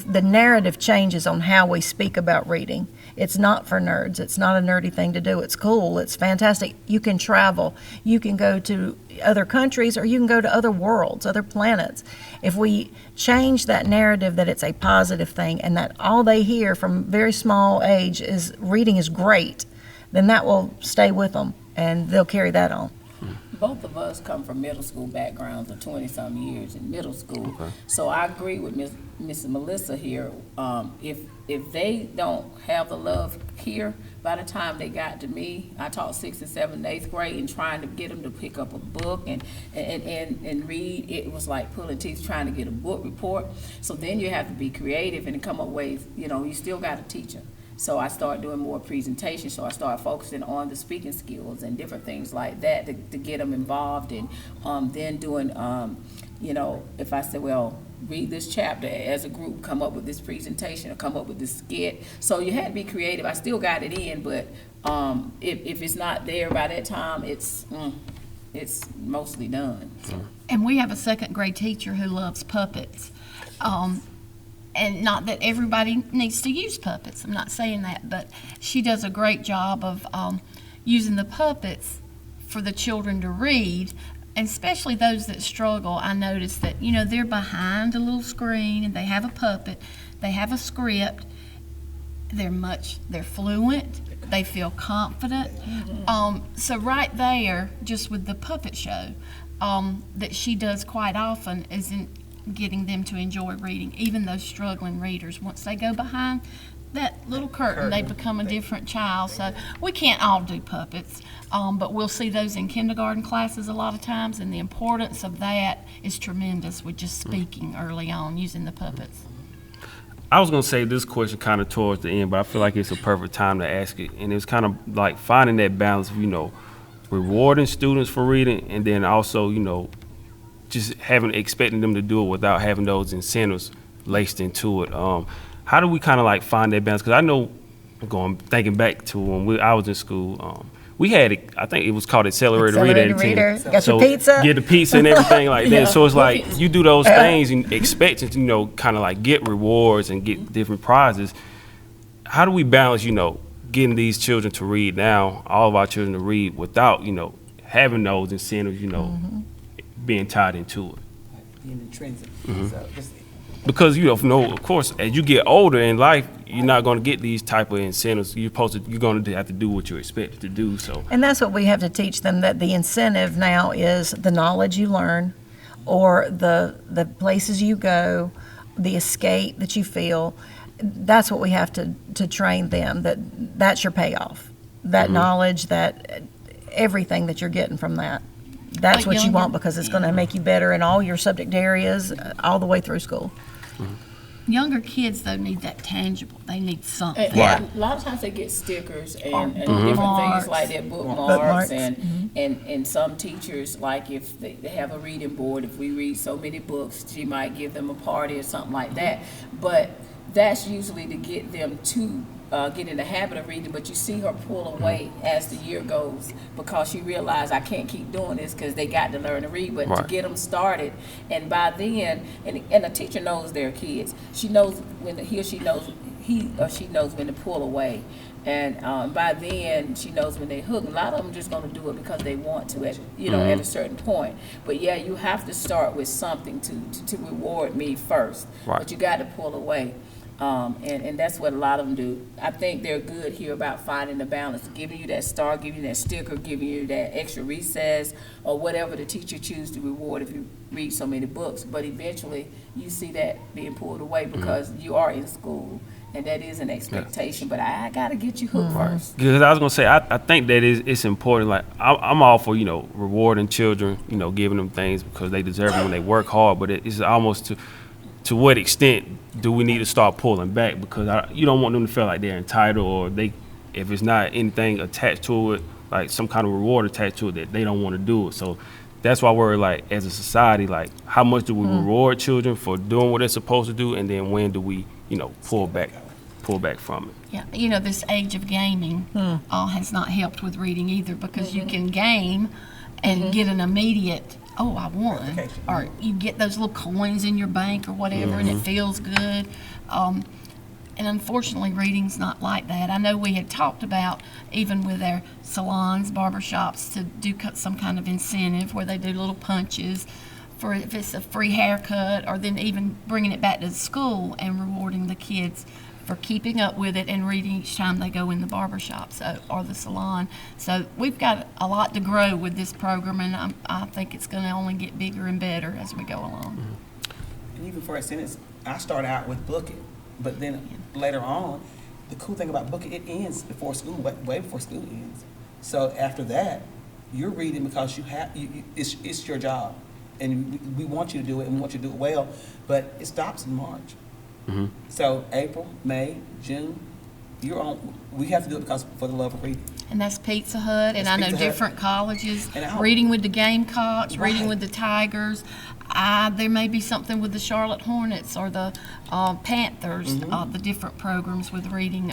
the narrative changes on how we speak about reading, it's not for nerds. It's not a nerdy thing to do. It's cool. It's fantastic. You can travel. You can go to other countries, or you can go to other worlds, other planets. If we change that narrative that it's a positive thing and that all they hear from very small age is reading is great, then that will stay with them and they'll carry that on. Both of us come from middle school backgrounds of 20-some years in middle school. Okay. So I agree with Mrs. Melissa here. If they don't have the love here, by the time they got to me, I taught 6th and 7th and 8th grade, and trying to get them to pick up a book and read, it was like pulling teeth trying to get a book report. So then you have to be creative and come up with ways, you still got to teach them. So I started doing more presentations, so I started focusing on the speaking skills and different things like that to get them involved. And then doing, if I said, well, read this chapter as a group, come up with this presentation or come up with this skit. So you had to be creative. I still got it in, but if it's not there by that time, it's mostly done. So. And we have a 2nd grade teacher who loves puppets. And not that everybody needs to use puppets, I'm not saying that, but she does a great job of using the puppets for the children to read, and especially those that struggle. I notice that, they're behind a little screen and they have a puppet, they have a script, they're fluent, they feel confident. So right there, just with the puppet show that she does quite often, is getting them to enjoy reading, even those struggling readers. Once they go behind that little curtain, they become a different child. So we can't all do puppets, but we'll see those in kindergarten classes a lot of times, and the importance of that is tremendous with just speaking early on, using the puppets. I was going to say this question kind of towards the end, but I feel like it's a perfect time to ask it. And it's kind of like finding that balance of, rewarding students for reading, and then also, just expecting them to do it without having those incentives laced into it. How do we kind of like find that balance? Because I know, thinking back to when I was in school, we had I think it was called accelerated reader. Got your pizza. Get the pizza and everything like that. So it's like you do those things and expecting to, kind of like get rewards and get different prizes. How do we balance, getting these children to read now, all of our children to read, without, having those incentives, being tied into it. Being intrinsic. Mm-hmm. So just, Because you know, of course, as you get older in life, you're not going to get these type of incentives. You're going to have to do what you're expected to do. So, And that's what we have to teach them, that the incentive now is the knowledge you learn, or the places you go, the escape that you feel. That's what we have to train them, that's your payoff. That knowledge, that everything that you're getting from that. That's Like what you want, younger- because it's going to make you better in all your subject areas all the way through school. Younger kids, though, need that tangible. They need something. And Right. a lot of times they get stickers and Or different bookmarks. things like that, Bookmarks. bookmarks, and some teachers, like if they have a reading board, if we read so many books, she might give them a party or something like that. But that's usually to get them to get in the habit of reading, but you see her pull away as the year goes, because she realized, I can't keep doing this, because they got to learn to read, but to Right. get them started, and by then, and a teacher knows their kids, she knows when he or she knows when to pull away, and by then, she knows when they hook. A lot of them just gonna do it because they want to, at a certain point, but yeah, you have to start with something to reward me first, Right. but you got to pull away. And that's what a lot of them do. I think they're good here about finding the balance, giving you that star, giving you that sticker, giving you that extra recess, or whatever the teacher chooses to reward if you read so many books. But eventually, you see that being pulled away because you are in school, and that is an expectation. But I got to get you hooked first. because I was gonna say, I think that it's important. Like I'm all for rewarding children, giving them things because they deserve it when they work hard. But it's almost to what extent do we need to start pulling back? Because you don't want them to feel like they're entitled, or if it's not anything attached to it, like some kind of reward attached to it, that they don't want to do it. So that's why we're like, as a society, like how much do we reward children for doing what they're supposed to do, and then when do we, pull back from it? Yeah, this age of gaming has not helped with reading either, because you can game and get an immediate, oh, I won, Gratification. or you get those little coins in your bank or whatever, and it feels good. And unfortunately, reading's not like that. I know we had talked about, even with our salons, barbershops, to do some kind of incentive where they do little punches for if it's a free haircut, or then even bringing it back to the school and rewarding the kids for keeping up with it and reading each time they go in the barbershop or the salon. So we've got a lot to grow with this program, and I think it's going to only get bigger and better as we go along. and even for a sentence, I started out with book it, but then later on, the cool thing about book it ends before school, way before school ends. So after that, you're reading because it's your job, and we want you to do it, and we want you to do it well, but it stops in March. So April, May, June, we have to do it because for the love of reading. And that's Pizza Hut, and It's I know Pizza Hut. different colleges, And reading with the Gamecocks, reading Right. with the Tigers. There may be something with the Charlotte Hornets or the Panthers, the different programs with reading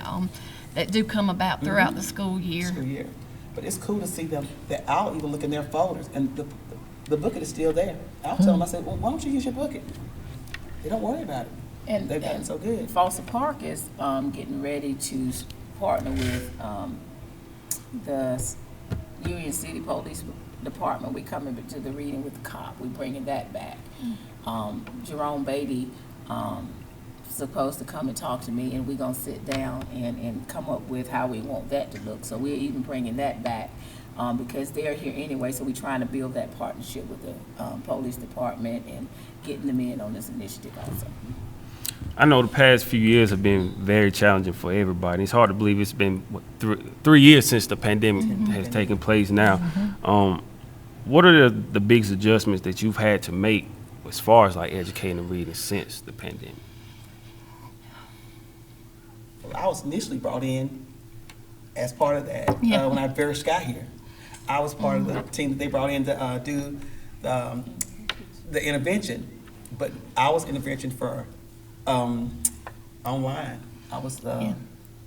that do come about throughout the school year. School year. But it's cool to see them, that I'll even look in their folders, and the booklet is still there. I'll tell them, I said, well, why don't you use your booklet? They don't worry about it. And They've gotten so good. Foster Park is getting ready to partner with the Union City Police Department. We coming to the reading with the cop. We bringing that back. Jerome Beatty supposed to come and talk to me, and we're gonna sit down and come up with how we want that to look. So we're even bringing that back because they're here anyway. So we're trying to build that partnership with the police department and getting them in on this initiative also. I know the past few years have been very challenging for everybody. It's hard to believe it's been 3 years since the pandemic has taken place now. What are the biggest adjustments that you've had to make as far as like educating and reading since the pandemic? Well, I was initially brought in as part of that Yeah. when I first got here. I was part of the team that they brought in to do the intervention, but I was intervention for online. I was the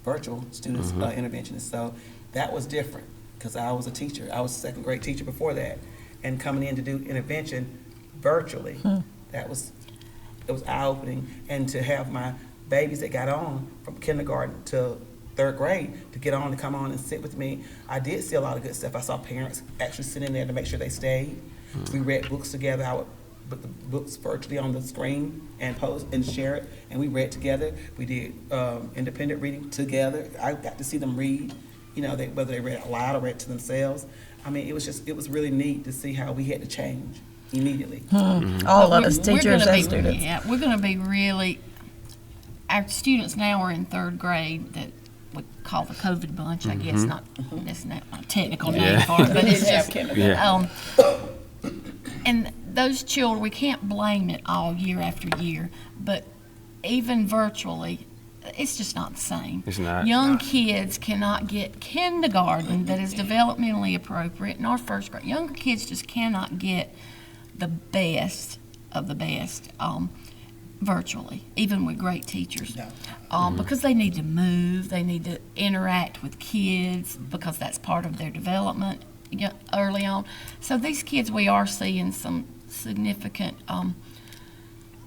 virtual students interventionist, so that was different because I was a teacher. I was a second grade teacher before that, and coming in to do intervention virtually, it was eye-opening. And to have my babies that got on from kindergarten to third grade to get on, to come on and sit with me, I did see a lot of good stuff. I saw parents actually sitting there to make sure they stayed. We read books together. I would put the books virtually on the screen and post and share it, and we read together. We did independent reading together. I got to see them read, whether they read out loud or read to themselves. I mean, it was really neat to see how we had to change immediately. All of us, teachers and students. Yeah, we're going to be really. Our students now are in third grade that we call the COVID bunch. I guess that's not a technical name for it, but it's just. And those children, we can't blame it all year after year, but even virtually, it's just not the same. It's not. Young kids cannot get kindergarten that is developmentally appropriate in our first grade. Younger kids just cannot get the best of the best virtually, even with great teachers. Because they need to move, they need to interact with kids because that's part of their development early on. So these kids, we are seeing some significant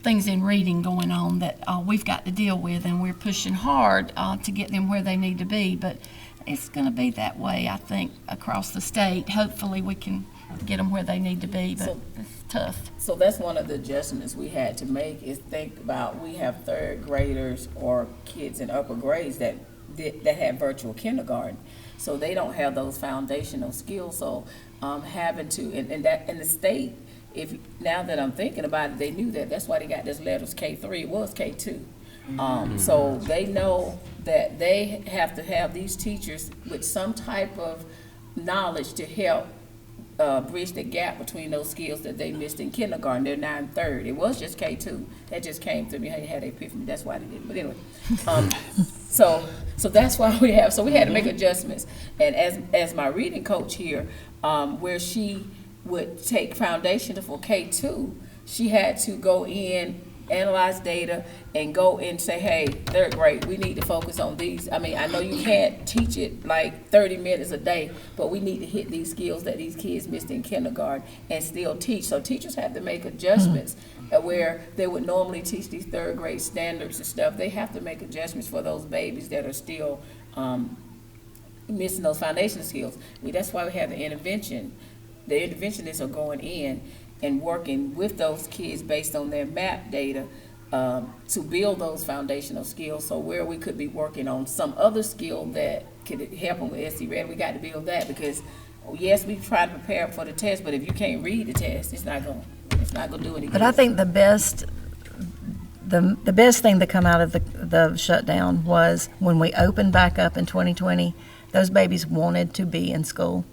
things in reading going on that we've got to deal with, and we're pushing hard to get them where they need to be. But it's going to be that way, I think, across the state. Hopefully we can get them where they need to be, but it's tough. So that's one of the adjustments we had to make, is think about, we have third graders or kids in upper grades that have virtual kindergarten. So they don't have those foundational skills. So having to, and the state, now that I'm thinking about it, they knew that. That's why they got this letters K3. It was K2. So they know that they have to have these teachers with some type of knowledge to help bridge the gap between those skills that they missed in kindergarten. They're now in third. It was just K2. That just came to me. I had an epiphany. That's why they did it. But anyway, so that's why we had to make adjustments. And as my reading coach here, where she would take foundation for K2, she had to go in, analyze data, and go and say, hey, third grade, we need to focus on these. I mean, I know you can't teach it like 30 minutes a day, but we need to hit these skills that these kids missed in kindergarten and still teach. So teachers have to make adjustments where they would normally teach these third grade standards and stuff. They have to make adjustments for those babies that are still missing those foundational skills. That's why we have the intervention. The interventionists are going in and working with those kids based on their MAP data to build those foundational skills. So where we could be working on some other skill that could help them with SC Red, we got to build that, because yes, we try to prepare for the test, but if you can't read the test, it's not going to do any good. But I think the best thing to come out of the shutdown was when we opened back up in 2020, those babies wanted to be in school.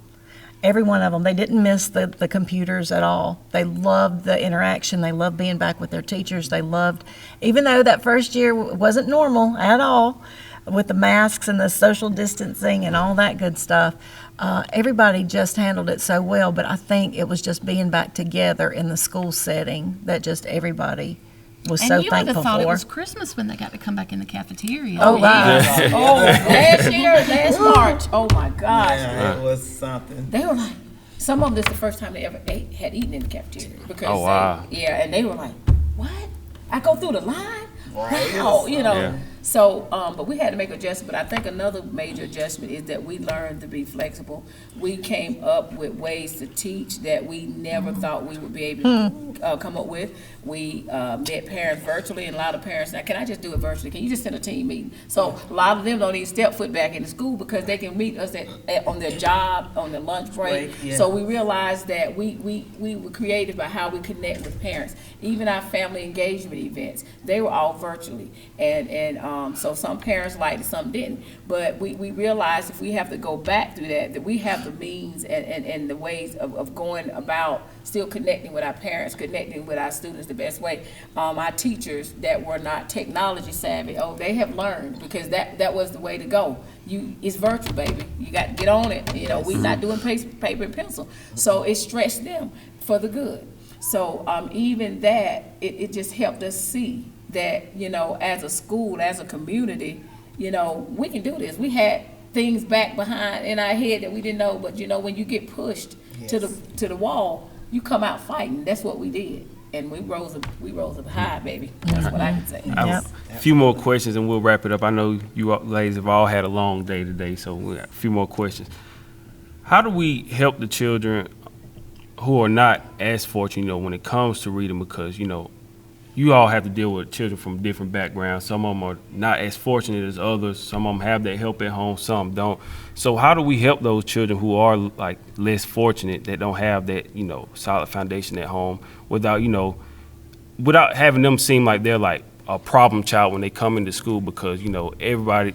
Every one of them. They didn't miss the computers at all. They loved the interaction. They loved being back with their teachers. They loved, even though that first year wasn't normal at all, with the masks and the social distancing and all that good stuff, everybody just handled it so well. But I think it was just being back together in the school setting that just everybody was so and you would thankful have thought for. it was Christmas when they got to come back in the cafeteria. Oh, wow. Last March, oh my gosh. Yeah, it was something. They were like, some of them, this is the first time they ever had eaten in the cafeteria. Because Oh, wow. and they were like, what? I go through the line? Right. Wow, Yeah. So, but we had to make adjustments. But I think another major adjustment is that we learned to be flexible. We came up with ways to teach that we never thought we would be able to come up with. We met parents virtually, and a lot of parents, now, can I just do it virtually? Can you just send a team meeting? So a lot of them don't even step foot back into school because they can meet us on their job, on their lunch break. Yeah. So we realized that we were creative by how we connect with parents. Even our family engagement events, they were all virtually. And so some parents liked it, some didn't. But we realized if we have to go back through that we have the means and the ways of going about still connecting with our parents, connecting with our students the best way. Our teachers that were not technology savvy, they have learned, because that was the way to go. It's virtual, baby. You got to get on it. We're not doing paper and pencil. So it stretched them for the good. So even that, it just helped us see that, as a school, as a community, we can do this. We had things back behind in our head that we didn't know, but when you get pushed to the wall, you come out fighting. That's what we did. And we rose up high, baby. That's what I can say. I have a few more questions and we'll wrap it up. I know you ladies have all had a long day today, so we got a few more questions. How do we help the children who are not as fortunate, when it comes to reading, because, you all have to deal with children from different backgrounds. Some of them are not as fortunate as others. Some of them have that help at home, some don't. So how do we help those children who are like less fortunate, that don't have that, solid foundation at home, without having them seem like they're like a problem child when they come into school, because, everybody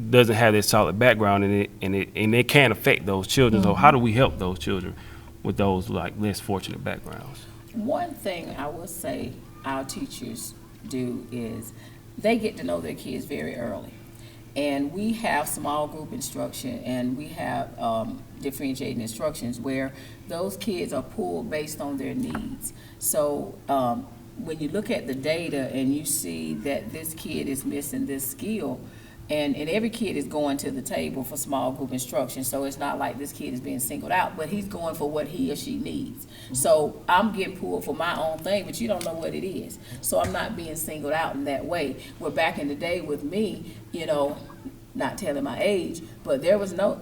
doesn't have that solid background in it, and it can affect those children. So how do we help those children with those like less fortunate backgrounds? One thing I will say our teachers do is they get to know their kids very early. And we have small group instruction, and we have differentiating instructions where those kids are pulled based on their needs. So when you look at the data and you see that this kid is missing this skill, and every kid is going to the table for small group instruction, so it's not like this kid is being singled out, but he's going for what he or she needs. So I'm getting pulled for my own thing, but you don't know what it is. So I'm not being singled out in that way. Where back in the day with me, not telling my age, but there was not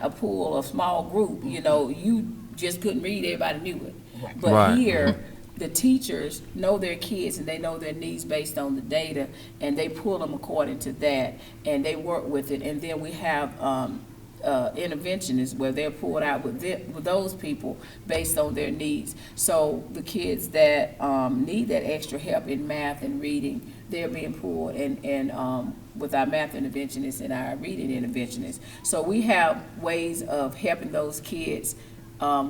a pool of small group. You just couldn't read, everybody knew it. But Right. here, the teachers know their kids and they know their needs based on the data, and they pull them according to that, and they work with it. And then we have interventionists where they're pulled out with those people based on their needs. So the kids that need that extra help in math and reading, they're being pulled and with our math interventionists and our reading interventionists. So we have ways of helping those kids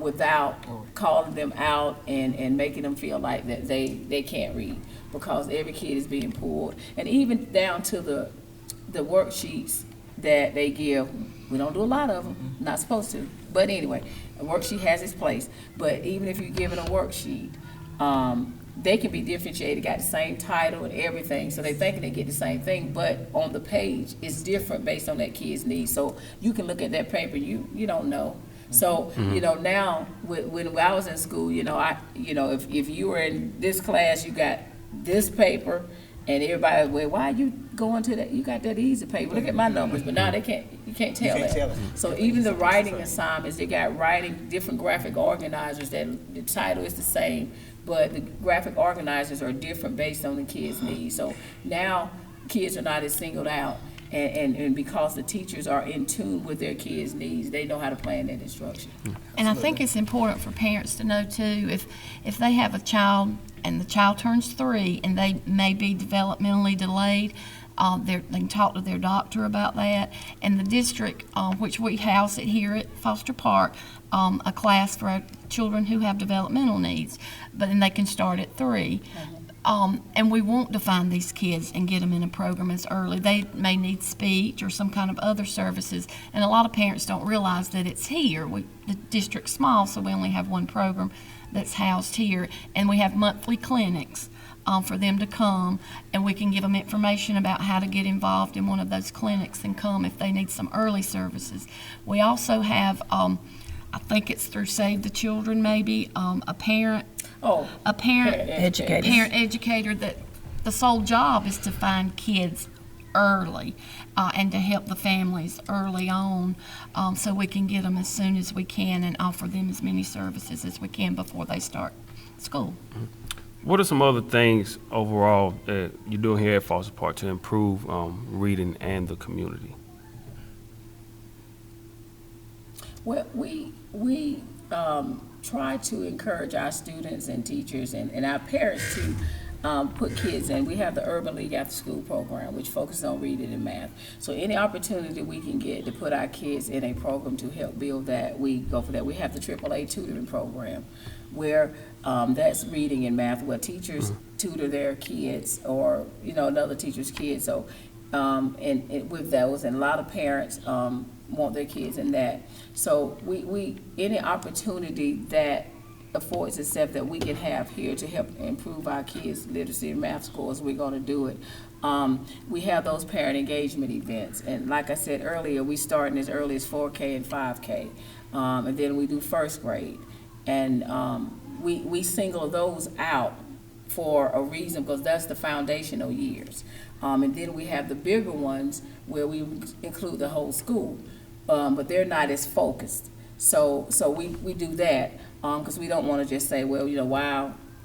without calling them out and making them feel like that they can't read, because every kid is being pulled. And even down to the worksheets that they give, we don't do a lot of them, not supposed to. But anyway, a worksheet has its place. But even if you give it a worksheet, they can be differentiated, got the same title and everything, so they thinking they get the same thing, but on the page, it's different based on that kid's needs. So you can look at that paper, you don't know. So, now, when I was in school, if you were in this class, you got this paper, and everybody, well, why are you going to that? You got that easy paper. Look at my numbers, but now you can't tell that. So even the writing assignments, they got writing, different graphic organizers, that the title is the same, but the graphic organizers are different based on the kids' needs. So now kids are not as singled out. And because the teachers are in tune with their kids' needs, they know how to plan that instruction. And I think it's important for parents to know too, if they have a child and the child turns 3 and they may be developmentally delayed, they can talk to their doctor about that. And the district, which we house it here at Foster Park, a class for children who have developmental needs, but then they can start at 3. And we want to find these kids and get them in a program as early. They may need speech or some kind of other services, and a lot of parents don't realize that it's here. The district's small, so we only have one program that's housed here, and we have monthly clinics for them to come, and we can give them information about how to get involved in one of those clinics and come if they need some early services. We also have, I think it's through Save the Children maybe, a parent educator that the sole job is to find kids early and to help the families early on, so we can get them as soon as we can and offer them as many services as we can before they start school. What are some other things overall that you're doing here at Foster Park to improve reading and the community? Well, we try to encourage our students and teachers and our parents to put kids in. We have the Urban League After School program, which focuses on reading and math. So any opportunity we can get to put our kids in a program to help build that, we go for that. We have the AAA tutoring program, where that's reading and math, where teachers tutor their kids or another teacher's kids. So and with those, and a lot of parents want their kids in that. So we any opportunity that affords itself that we can have here to help improve our kids' literacy and math scores, we're going to do it. We have those parent engagement events, and like I said earlier, we start as early as 4K and 5K, and then we do first grade, and we single those out for a reason, because that's the foundational years. And then we have the bigger ones where we include the whole school, but they're not as focused. So we do that, because we don't want to just say, well,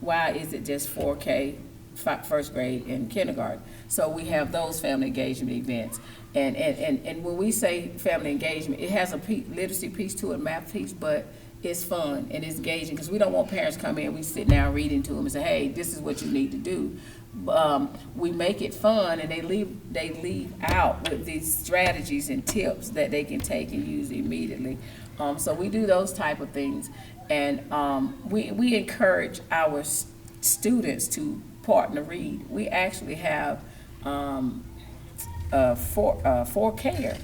why is it just 4K, first grade and kindergarten? So we have those family engagement events. And when we say family engagement, it has a literacy piece to it, math piece, but it's fun and it's engaging, because we don't want parents to come in, we sit down reading to them and say, hey, this is what you need to do. We make it fun, and they leave out with these strategies and tips that they can take and use immediately. So we do those type of things, and we encourage our students to partner read. We actually have 4K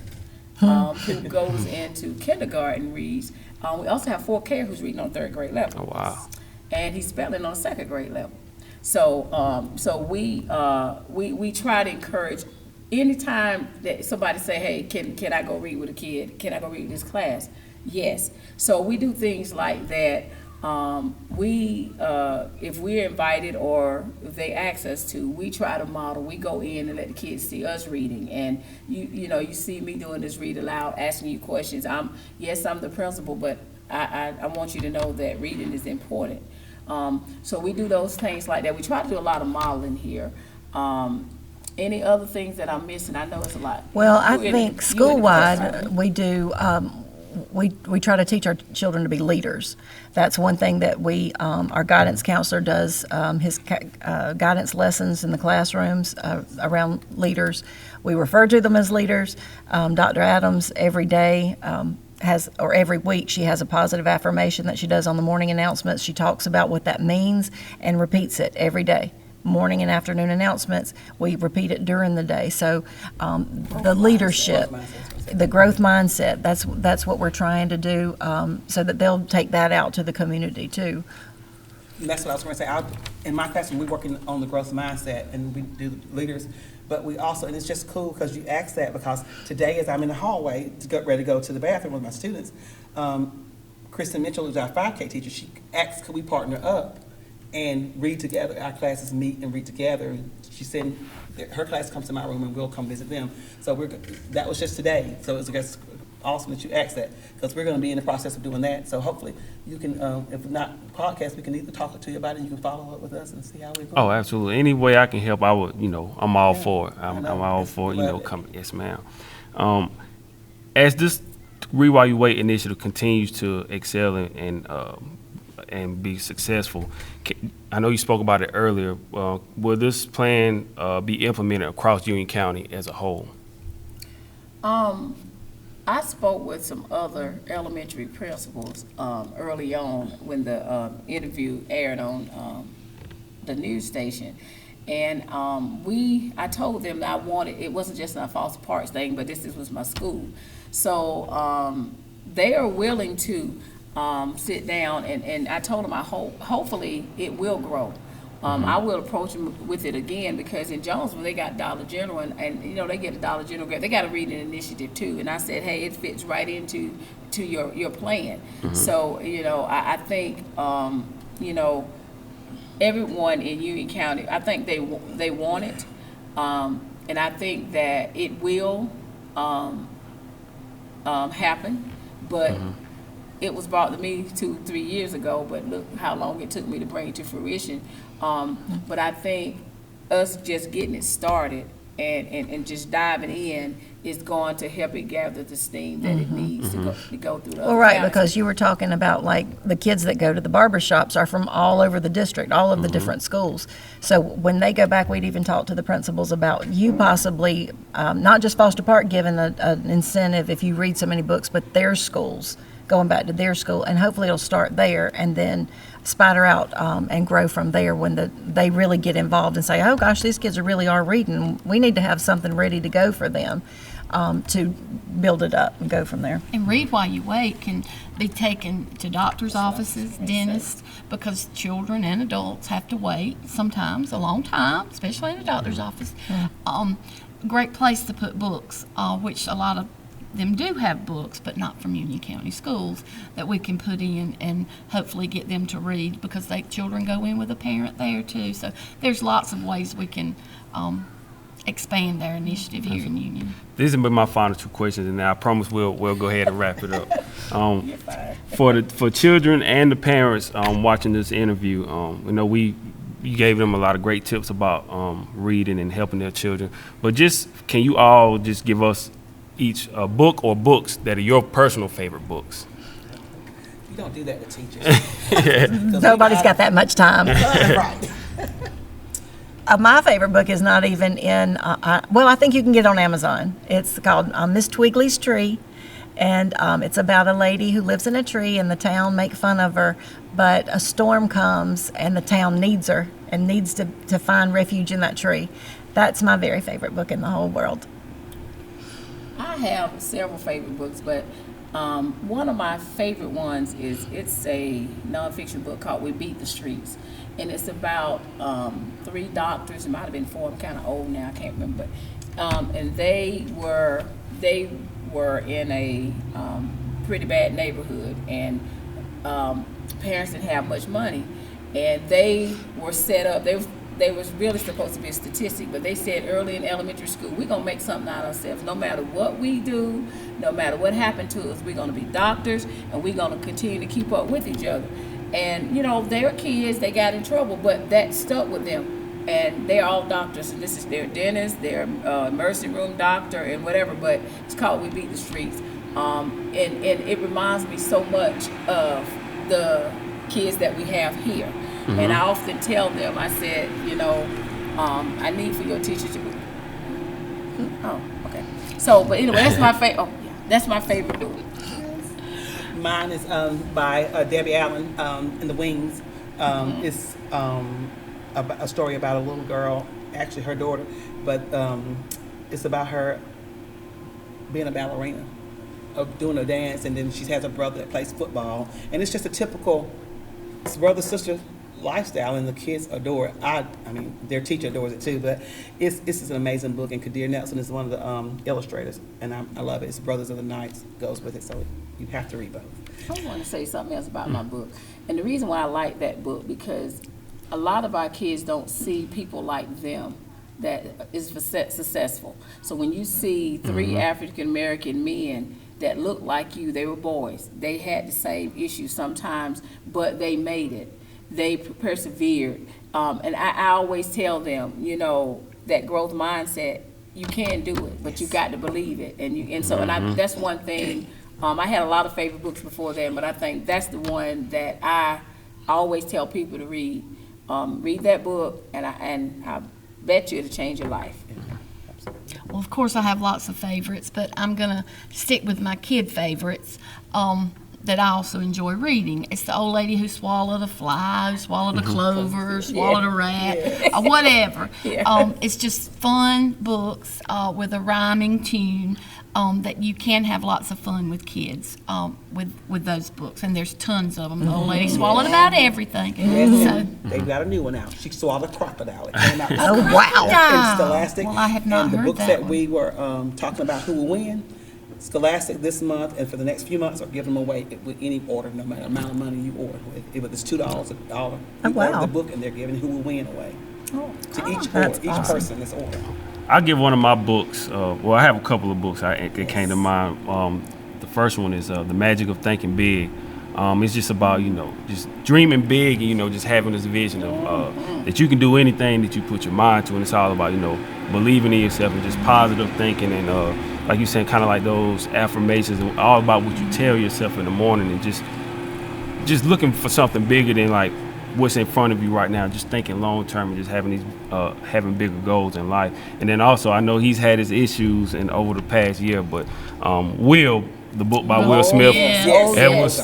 who goes into kindergarten reads. We also have 4K who's reading on 3rd grade level. Oh, wow. And he's spelling on 2nd grade level. So we try to encourage, anytime that somebody say, hey, can I go read with a kid? Can I go read with this class? Yes. So we do things like that. If we're invited or if they ask us to, we try to model. We go in and let the kids see us reading. And you see me doing this read aloud, asking you questions. I'm the principal, but I want you to know that reading is important. So we do those things like that. We try to do a lot of modeling here. Any other things that I'm missing? I know it's a lot. Well, I think school-wide, we do, we try to teach our children to be leaders. That's one thing that our guidance counselor does, his guidance lessons in the classrooms around leaders. We refer to them as leaders. Dr. Adams, every day, every week, she has a positive affirmation that she does on the morning announcements. She talks about what that means and repeats it every day. Morning and afternoon announcements, we repeat it during the day. So the leadership, the growth mindset, that's what we're trying to do, so that they'll take that out to the community too. And that's what I was going to say. In my classroom, we're working on the growth mindset, and we do leaders. But we also, and it's just cool because you asked that, because today as I'm in the hallway to get ready to go to the bathroom with my students, Kristen Mitchell, who's our 5K teacher, she asked, could we partner up and read together? Our classes meet and read together. She said her class comes to my room and we'll come visit them. So that was just today. So it's just awesome that you asked that, because we're going to be in the process of doing that. So hopefully you can, if not podcast, we can either talk to you about it and you can follow up with us and see how we're going. Oh, absolutely. Any way I can help, I would, I'm all for it. I'm all for, coming. Yes, ma'am. As this Read While You Wait initiative continues to excel and be successful, I know you spoke about it earlier. Will this plan be implemented across Union County as a whole? I spoke with some other elementary principals early on when the interview aired on the news station. And I told them that it wasn't just a Foster Parks thing, but this was my school. So they are willing to sit down, and I told them hopefully it will grow. I will approach them with it again, because in Jonesville they got Dollar General, and they get a Dollar General grant. They got a reading initiative too, and I said, hey, it fits right into your plan. So I think everyone in Union County, I think they want it, and I think that it will happen, but. It was brought to me 2-3 years ago, but look how long it took me to bring it to fruition. But I think us just getting it started and just diving in is going to help it gather the steam that it needs to go through the other Right, counties. because you were talking about like the kids that go to the barber shops are from all over the district, all of the different schools. So when they go back, we'd even talk to the principals about you possibly, not just Foster Park giving an incentive if you read so many books, but their schools, going back to their school, and hopefully it'll start there and then spider out and grow from there when they really get involved and say, oh gosh, these kids really are reading. We need to have something ready to go for them to build it up and go from there. And Read While You Wait can be taken to doctor's offices, dentists, because children and adults have to wait sometimes a long time, especially in a doctor's office. Great place to put books, which a lot of them do have books, but not from Union County schools, that we can put in and hopefully get them to read, because children go in with a parent there too. So there's lots of ways we can expand their initiative here in Union. These have been my final 2 questions, and I promise we'll go ahead and wrap it up. For children and the parents watching this interview, you gave them a lot of great tips about reading and helping their children. But can you all just give us each a book or books that are your personal favorite books? You don't do that to teachers. Nobody's got that much time. Right. My favorite book is not even in, I think you can get it on Amazon. It's called Miss Twiggly's Tree, and it's about a lady who lives in a tree and the town make fun of her, but a storm comes and the town needs her and needs to find refuge in that tree. That's my very favorite book in the whole world. I have several favorite books, but one of my favorite ones it's a nonfiction book called We Beat the Streets. And it's about 3 doctors. It might have been 4. I'm kind of old now. I can't remember. And they were in a pretty bad neighborhood, and parents didn't have much money, and they were set up. They was really supposed to be a statistic, but they said early in elementary school, we're gonna make something out of ourselves. No matter what we do, no matter what happened to us, we're gonna be doctors, and we're gonna continue to keep up with each other. And they were kids, they got in trouble, but that stuck with them. And they're all doctors, and this is their dentist, their emergency room doctor, and whatever, but it's called We Beat the Streets. And it reminds me so much of the kids that we have here. Mm-hmm. And I often tell them, I said, I need for your teachers to be, oh, okay. So, but anyway, that's my favorite book. Mine is by Debbie Allen in The Wings. It's a story about a little girl, actually her daughter, but it's about her being a ballerina, of doing a dance, and then she has a brother that plays football, and it's just a typical brother-sister lifestyle, and the kids adore it. I mean, their teacher adores it too, but it's an amazing book, and Kadir Nelson is one of the illustrators, and I love it. It's Brothers of the Nights goes with it, so you have to read both. I want to say something else about my book, and the reason why I like that book, because a lot of our kids don't see people like them that is successful. So when you see 3 African American men that look like you, they were boys, they had the same issues sometimes, but they made it. They persevered. And I always tell them, that growth mindset, you can do it, but you got to believe it. And that's one thing. I had a lot of favorite books before then, but I think that's the one that I always tell people to read. Read that book, and I bet you it'll change your life. Well, of course, I have lots of favorites, but I'm going to stick with my kid favorites that I also enjoy reading. It's the old lady who swallowed a fly, who swallowed a clover, swallowed a rat, whatever. Yeah. It's just fun books with a rhyming tune that you can have lots of fun with kids with those books. And there's tons of them. The old lady swallowed about everything. So, they've got a new one out. She swallowed a crocodile. It came out. Oh, wow. And Scholastic. Well, I have not and the heard books that that we were talking about who will win, Scholastic this month and for the next few months are giving them away with any order, no matter the amount of money you order. If it's $2, $1, you order the book and they're giving who will win away to each person that's ordered. I'll give one of my books. I have a couple of books that came to mind. The first one is The Magic of Thinking Big. It's just about, just dreaming big and, just having this vision of that you can do anything that you put your mind to. And it's all about, believing in yourself and just positive thinking. And like you said, kind of like those affirmations, and all about what you tell yourself in the morning, and just looking for something bigger than like what's in front of you right now, just thinking long term and just having these having bigger goals in life. And then also, I know he's had his issues over the past year, but Will, the book by Will Smith,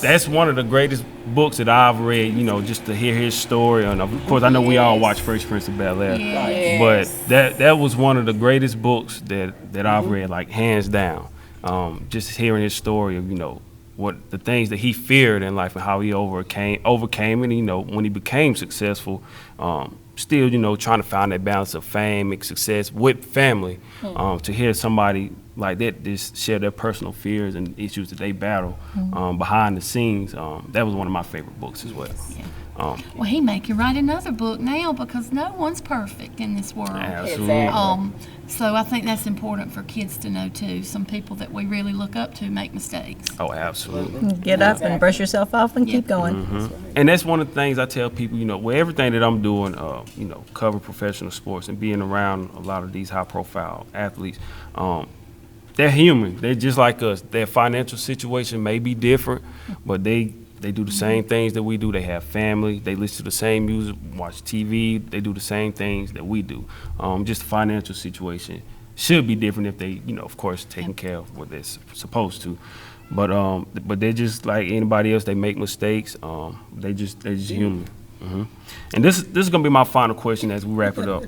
that's one of the greatest books that I've read, just to hear his story. And of course, I know we all watch Fresh Prince of Bel-Air, but that was one of the greatest books that I've read, like hands down. Just hearing his story of, what the things that he feared in life and how he overcame it, when he became successful, still, trying to find that balance of fame and success with family. To hear somebody like that just share their personal fears and issues that they battle behind the scenes, that was one of my favorite books as well. Well, he make you write another book now because no one's perfect in this world. Absolutely. So I think that's important for kids to know too. Some people that we really look up to make mistakes. Oh, absolutely. Get up and brush yourself off and keep going. And that's one of the things I tell people, with everything that I'm doing, cover professional sports and being around a lot of these high-profile athletes, they're human. They're just like us. Their financial situation may be different, but they do the same things that we do. They have family. They listen to the same music, watch TV. They do the same things that we do. Just the financial situation should be different if they, of course, taking care of what they're supposed to. But they're just like anybody else. They make mistakes. They're just human. And this is gonna be my final question as we wrap it up.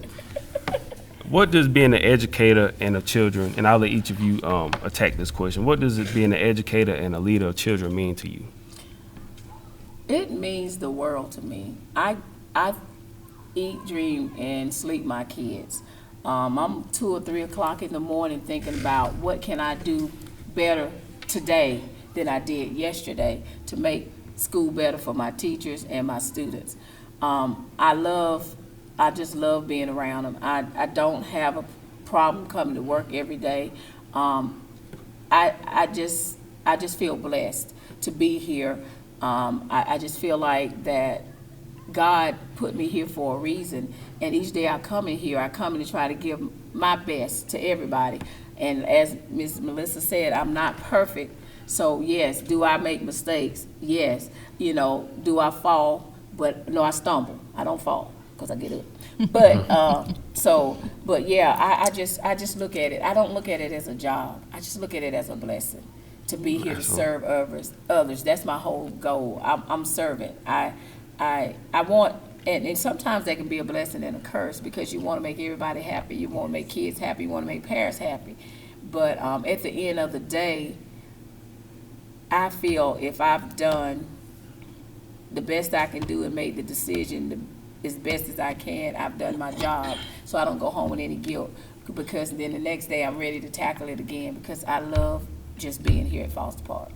What does being an educator and of children, and I'll let each of you attack this question. What does it being an educator and a leader of children mean to you? It means the world to me. I eat, dream, and sleep my kids. I'm 2 or 3 o'clock in the morning thinking about what can I do better today than I did yesterday to make school better for my teachers and my students. I just love being around them. I don't have a problem coming to work every day. I just feel blessed to be here. I just feel like that God put me here for a reason, and each day I come in here, I come in to try to give my best to everybody. And as Ms. Melissa said, I'm not perfect, so yes, do I make mistakes? Yes. Do I fall? But no, I stumble. I don't fall because I get up. But yeah, I just look at it. I don't look at it as a job. I just look at it as a blessing to be here to serve others. That's my whole goal. I'm serving. I want, and sometimes that can be a blessing and a curse because you want to make everybody happy. You want to make kids happy. You want to make parents happy. But at the end of the day, I feel if I've done the best I can do and made the decision as best as I can, I've done my job, so I don't go home with any guilt, because then the next day I'm ready to tackle it again because I love just being here at Foster Park.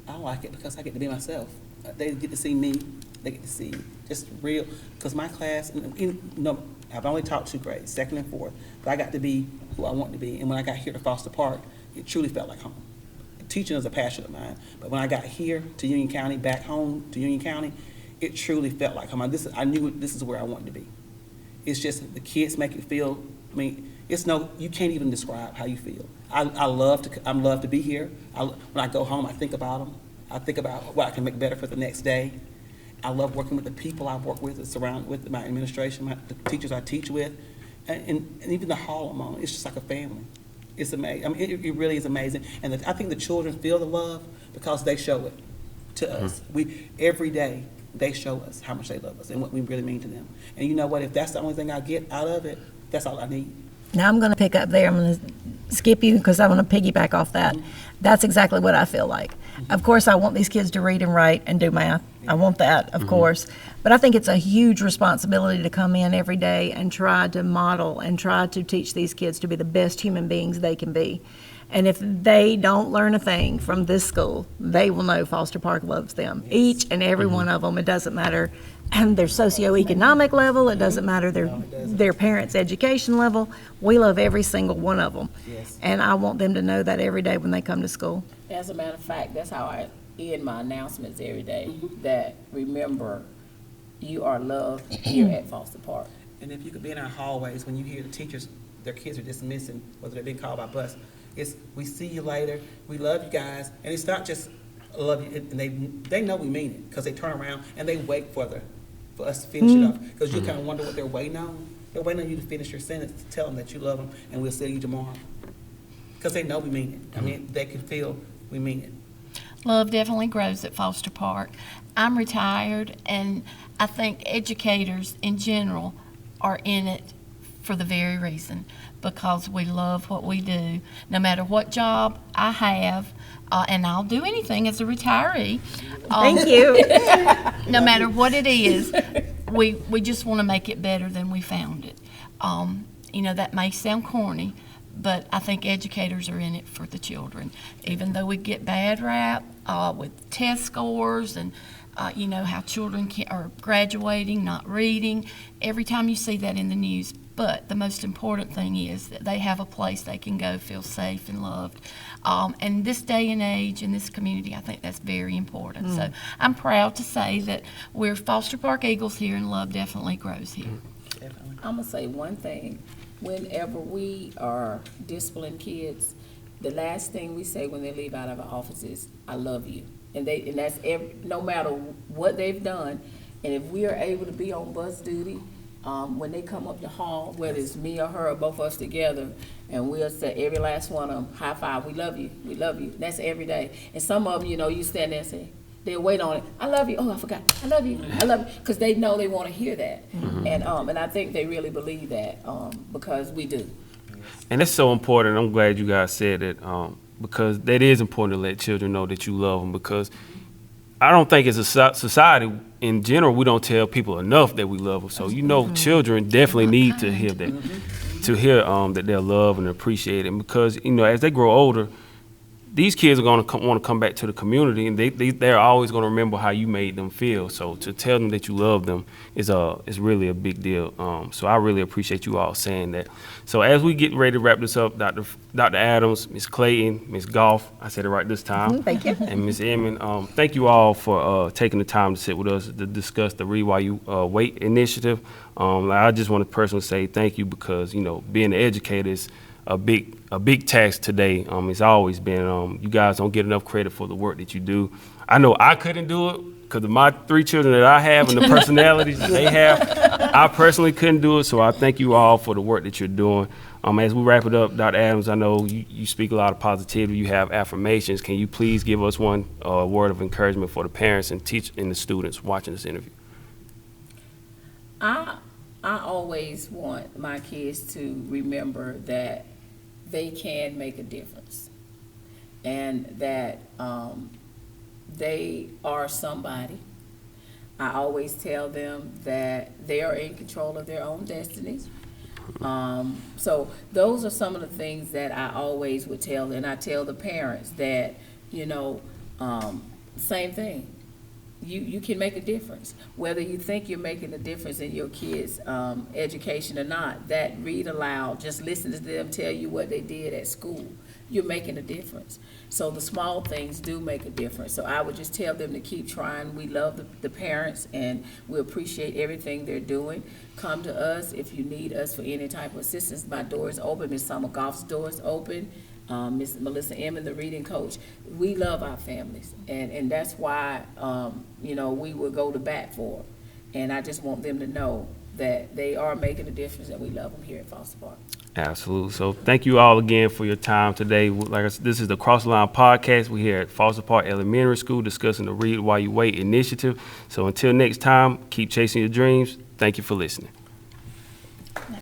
I like it because I get to be myself. They get to see me. They get to see just real, because my class, I've only taught 2 grades, 2nd and 4th, but I got to be who I want to be. And when I got here to Foster Park, it truly felt like home. Teaching is a passion of mine, but when I got here to Union County, back home to Union County, it truly felt like home. I knew this is where I wanted to be. It's just the kids make you feel. You can't even describe how you feel. I'm love to be here. When I go home, I think about them. I think about what I can make better for the next day. I love working with the people I work with, surrounded with my administration, the teachers I teach with, and even the hall I'm on. It's just like a family. It's amazing. It really is amazing. And I think the children feel the love because they show it to us. Every day, they show us how much they love us and what we really mean to them. And you know what? If that's the only thing I get out of it, that's all I need. Now I'm going to pick up there. I'm going to skip you because I want to piggyback off that. That's exactly what I feel like. Of course, I want these kids to read and write and do math. I want that, of course. But I think it's a huge responsibility to come in every day and try to model and try to teach these kids to be the best human beings they can be. And if they don't learn a thing from this school, they will know Foster Park loves them. Each and every one of them. It doesn't matter their socioeconomic level. It doesn't matter their parents' education level. We love every single one of them. Yes. And I want them to know that every day when they come to school. As a matter of fact, that's how I end my announcements every day, that remember you are loved here at Foster Park. And if you could be in our hallways when you hear the teachers, their kids are dismissing, whether they're being called by bus, it's we see you later, we love you guys, and it's not just love you, and they know we mean it because they turn around and they wait for us to finish it off, because you kind of wonder what they're waiting on. They're waiting on you to finish your sentence to tell them that you love them and we'll see you tomorrow, because they know we mean it. They can feel we mean it. Love definitely grows at Foster Park. I'm retired, and I think educators in general are in it for the very reason, because we love what we do. No matter what job I have, and I'll do anything as a retiree. Thank you. No matter what it is, we just want to make it better than we found it. That may sound corny, but I think educators are in it for the children. Even though we get bad rap with test scores and you know, how children are graduating, not reading, every time you see that in the news. But the most important thing is that they have a place they can go, feel safe and loved. And this day and age in this community, I think that's very important. So I'm proud to say that we're Foster Park Eagles here, and love definitely grows here. I'm gonna say one thing. Whenever we are disciplining kids, the last thing we say when they leave out of our office is, "I love you." And that's no matter what they've done. And if we are able to be on bus duty, when they come up the hall, whether it's me or her or both of us together, and we'll say every last one of them, high five, "We love you, we love you." That's every day. And some of them, you know, you stand there and say, they'll wait on it. "I love you." "Oh, I forgot. I love you. I love you." Because they know they want to hear that. And I think they really believe that because we do. And it's so important. I'm glad you guys said it because that is important to let children know that you love them, because I don't think as a society in general, we don't tell people enough that we love them. So, you know, children definitely need to hear that, that they're loved and appreciated. And because, you know, as they grow older, these kids are going to want to come back to the community, and they're always going to remember how you made them feel. So to tell them that you love them is really a big deal. So I really appreciate you all saying that. So as we get ready to wrap this up, Dr. Adams, Ms. Clayton, Ms. Gough, I said it right this time. Thank you. And Ms. Inman, thank you all for taking the time to sit with us to discuss the Read While You Wait initiative. I just want to personally say thank you, because, you know, being an educator is a big task today. It's always been. You guys don't get enough credit for the work that you do. I know I couldn't do it because of my 3 children that I have and the personalities that they have. I personally couldn't do it, so I thank you all for the work that you're doing. As we wrap it up, Dr. Adams, I know you speak a lot of positivity. You have affirmations. Can you please give us one word of encouragement for the parents and the students watching this interview? I always want my kids to remember that they can make a difference, and that they are somebody. I always tell them that they are in control of their own destinies. So those are some of the things that I always would tell, and I tell the parents that, you know, same thing. You can make a difference. Whether you think you're making a difference in your kids' education or not, that read aloud, just listen to them tell you what they did at school, you're making a difference. So the small things do make a difference. So I would just tell them to keep trying. We love the parents, and we appreciate everything they're doing. Come to us if you need us for any type of assistance. My door is open. Ms. Sommer Gough's door is open. Ms. Melissa Inman, the reading coach. We love our families, and that's why, you know, we will go to bat for them. And I just want them to know that they are making a difference, and we love them here at Foster Park. Absolutely. So thank you all again for your time today. Like I said, this is the Cross the Line podcast. We're here at Foster Park Elementary School discussing the Read While You Wait initiative. So until next time, keep chasing your dreams. Thank you for listening.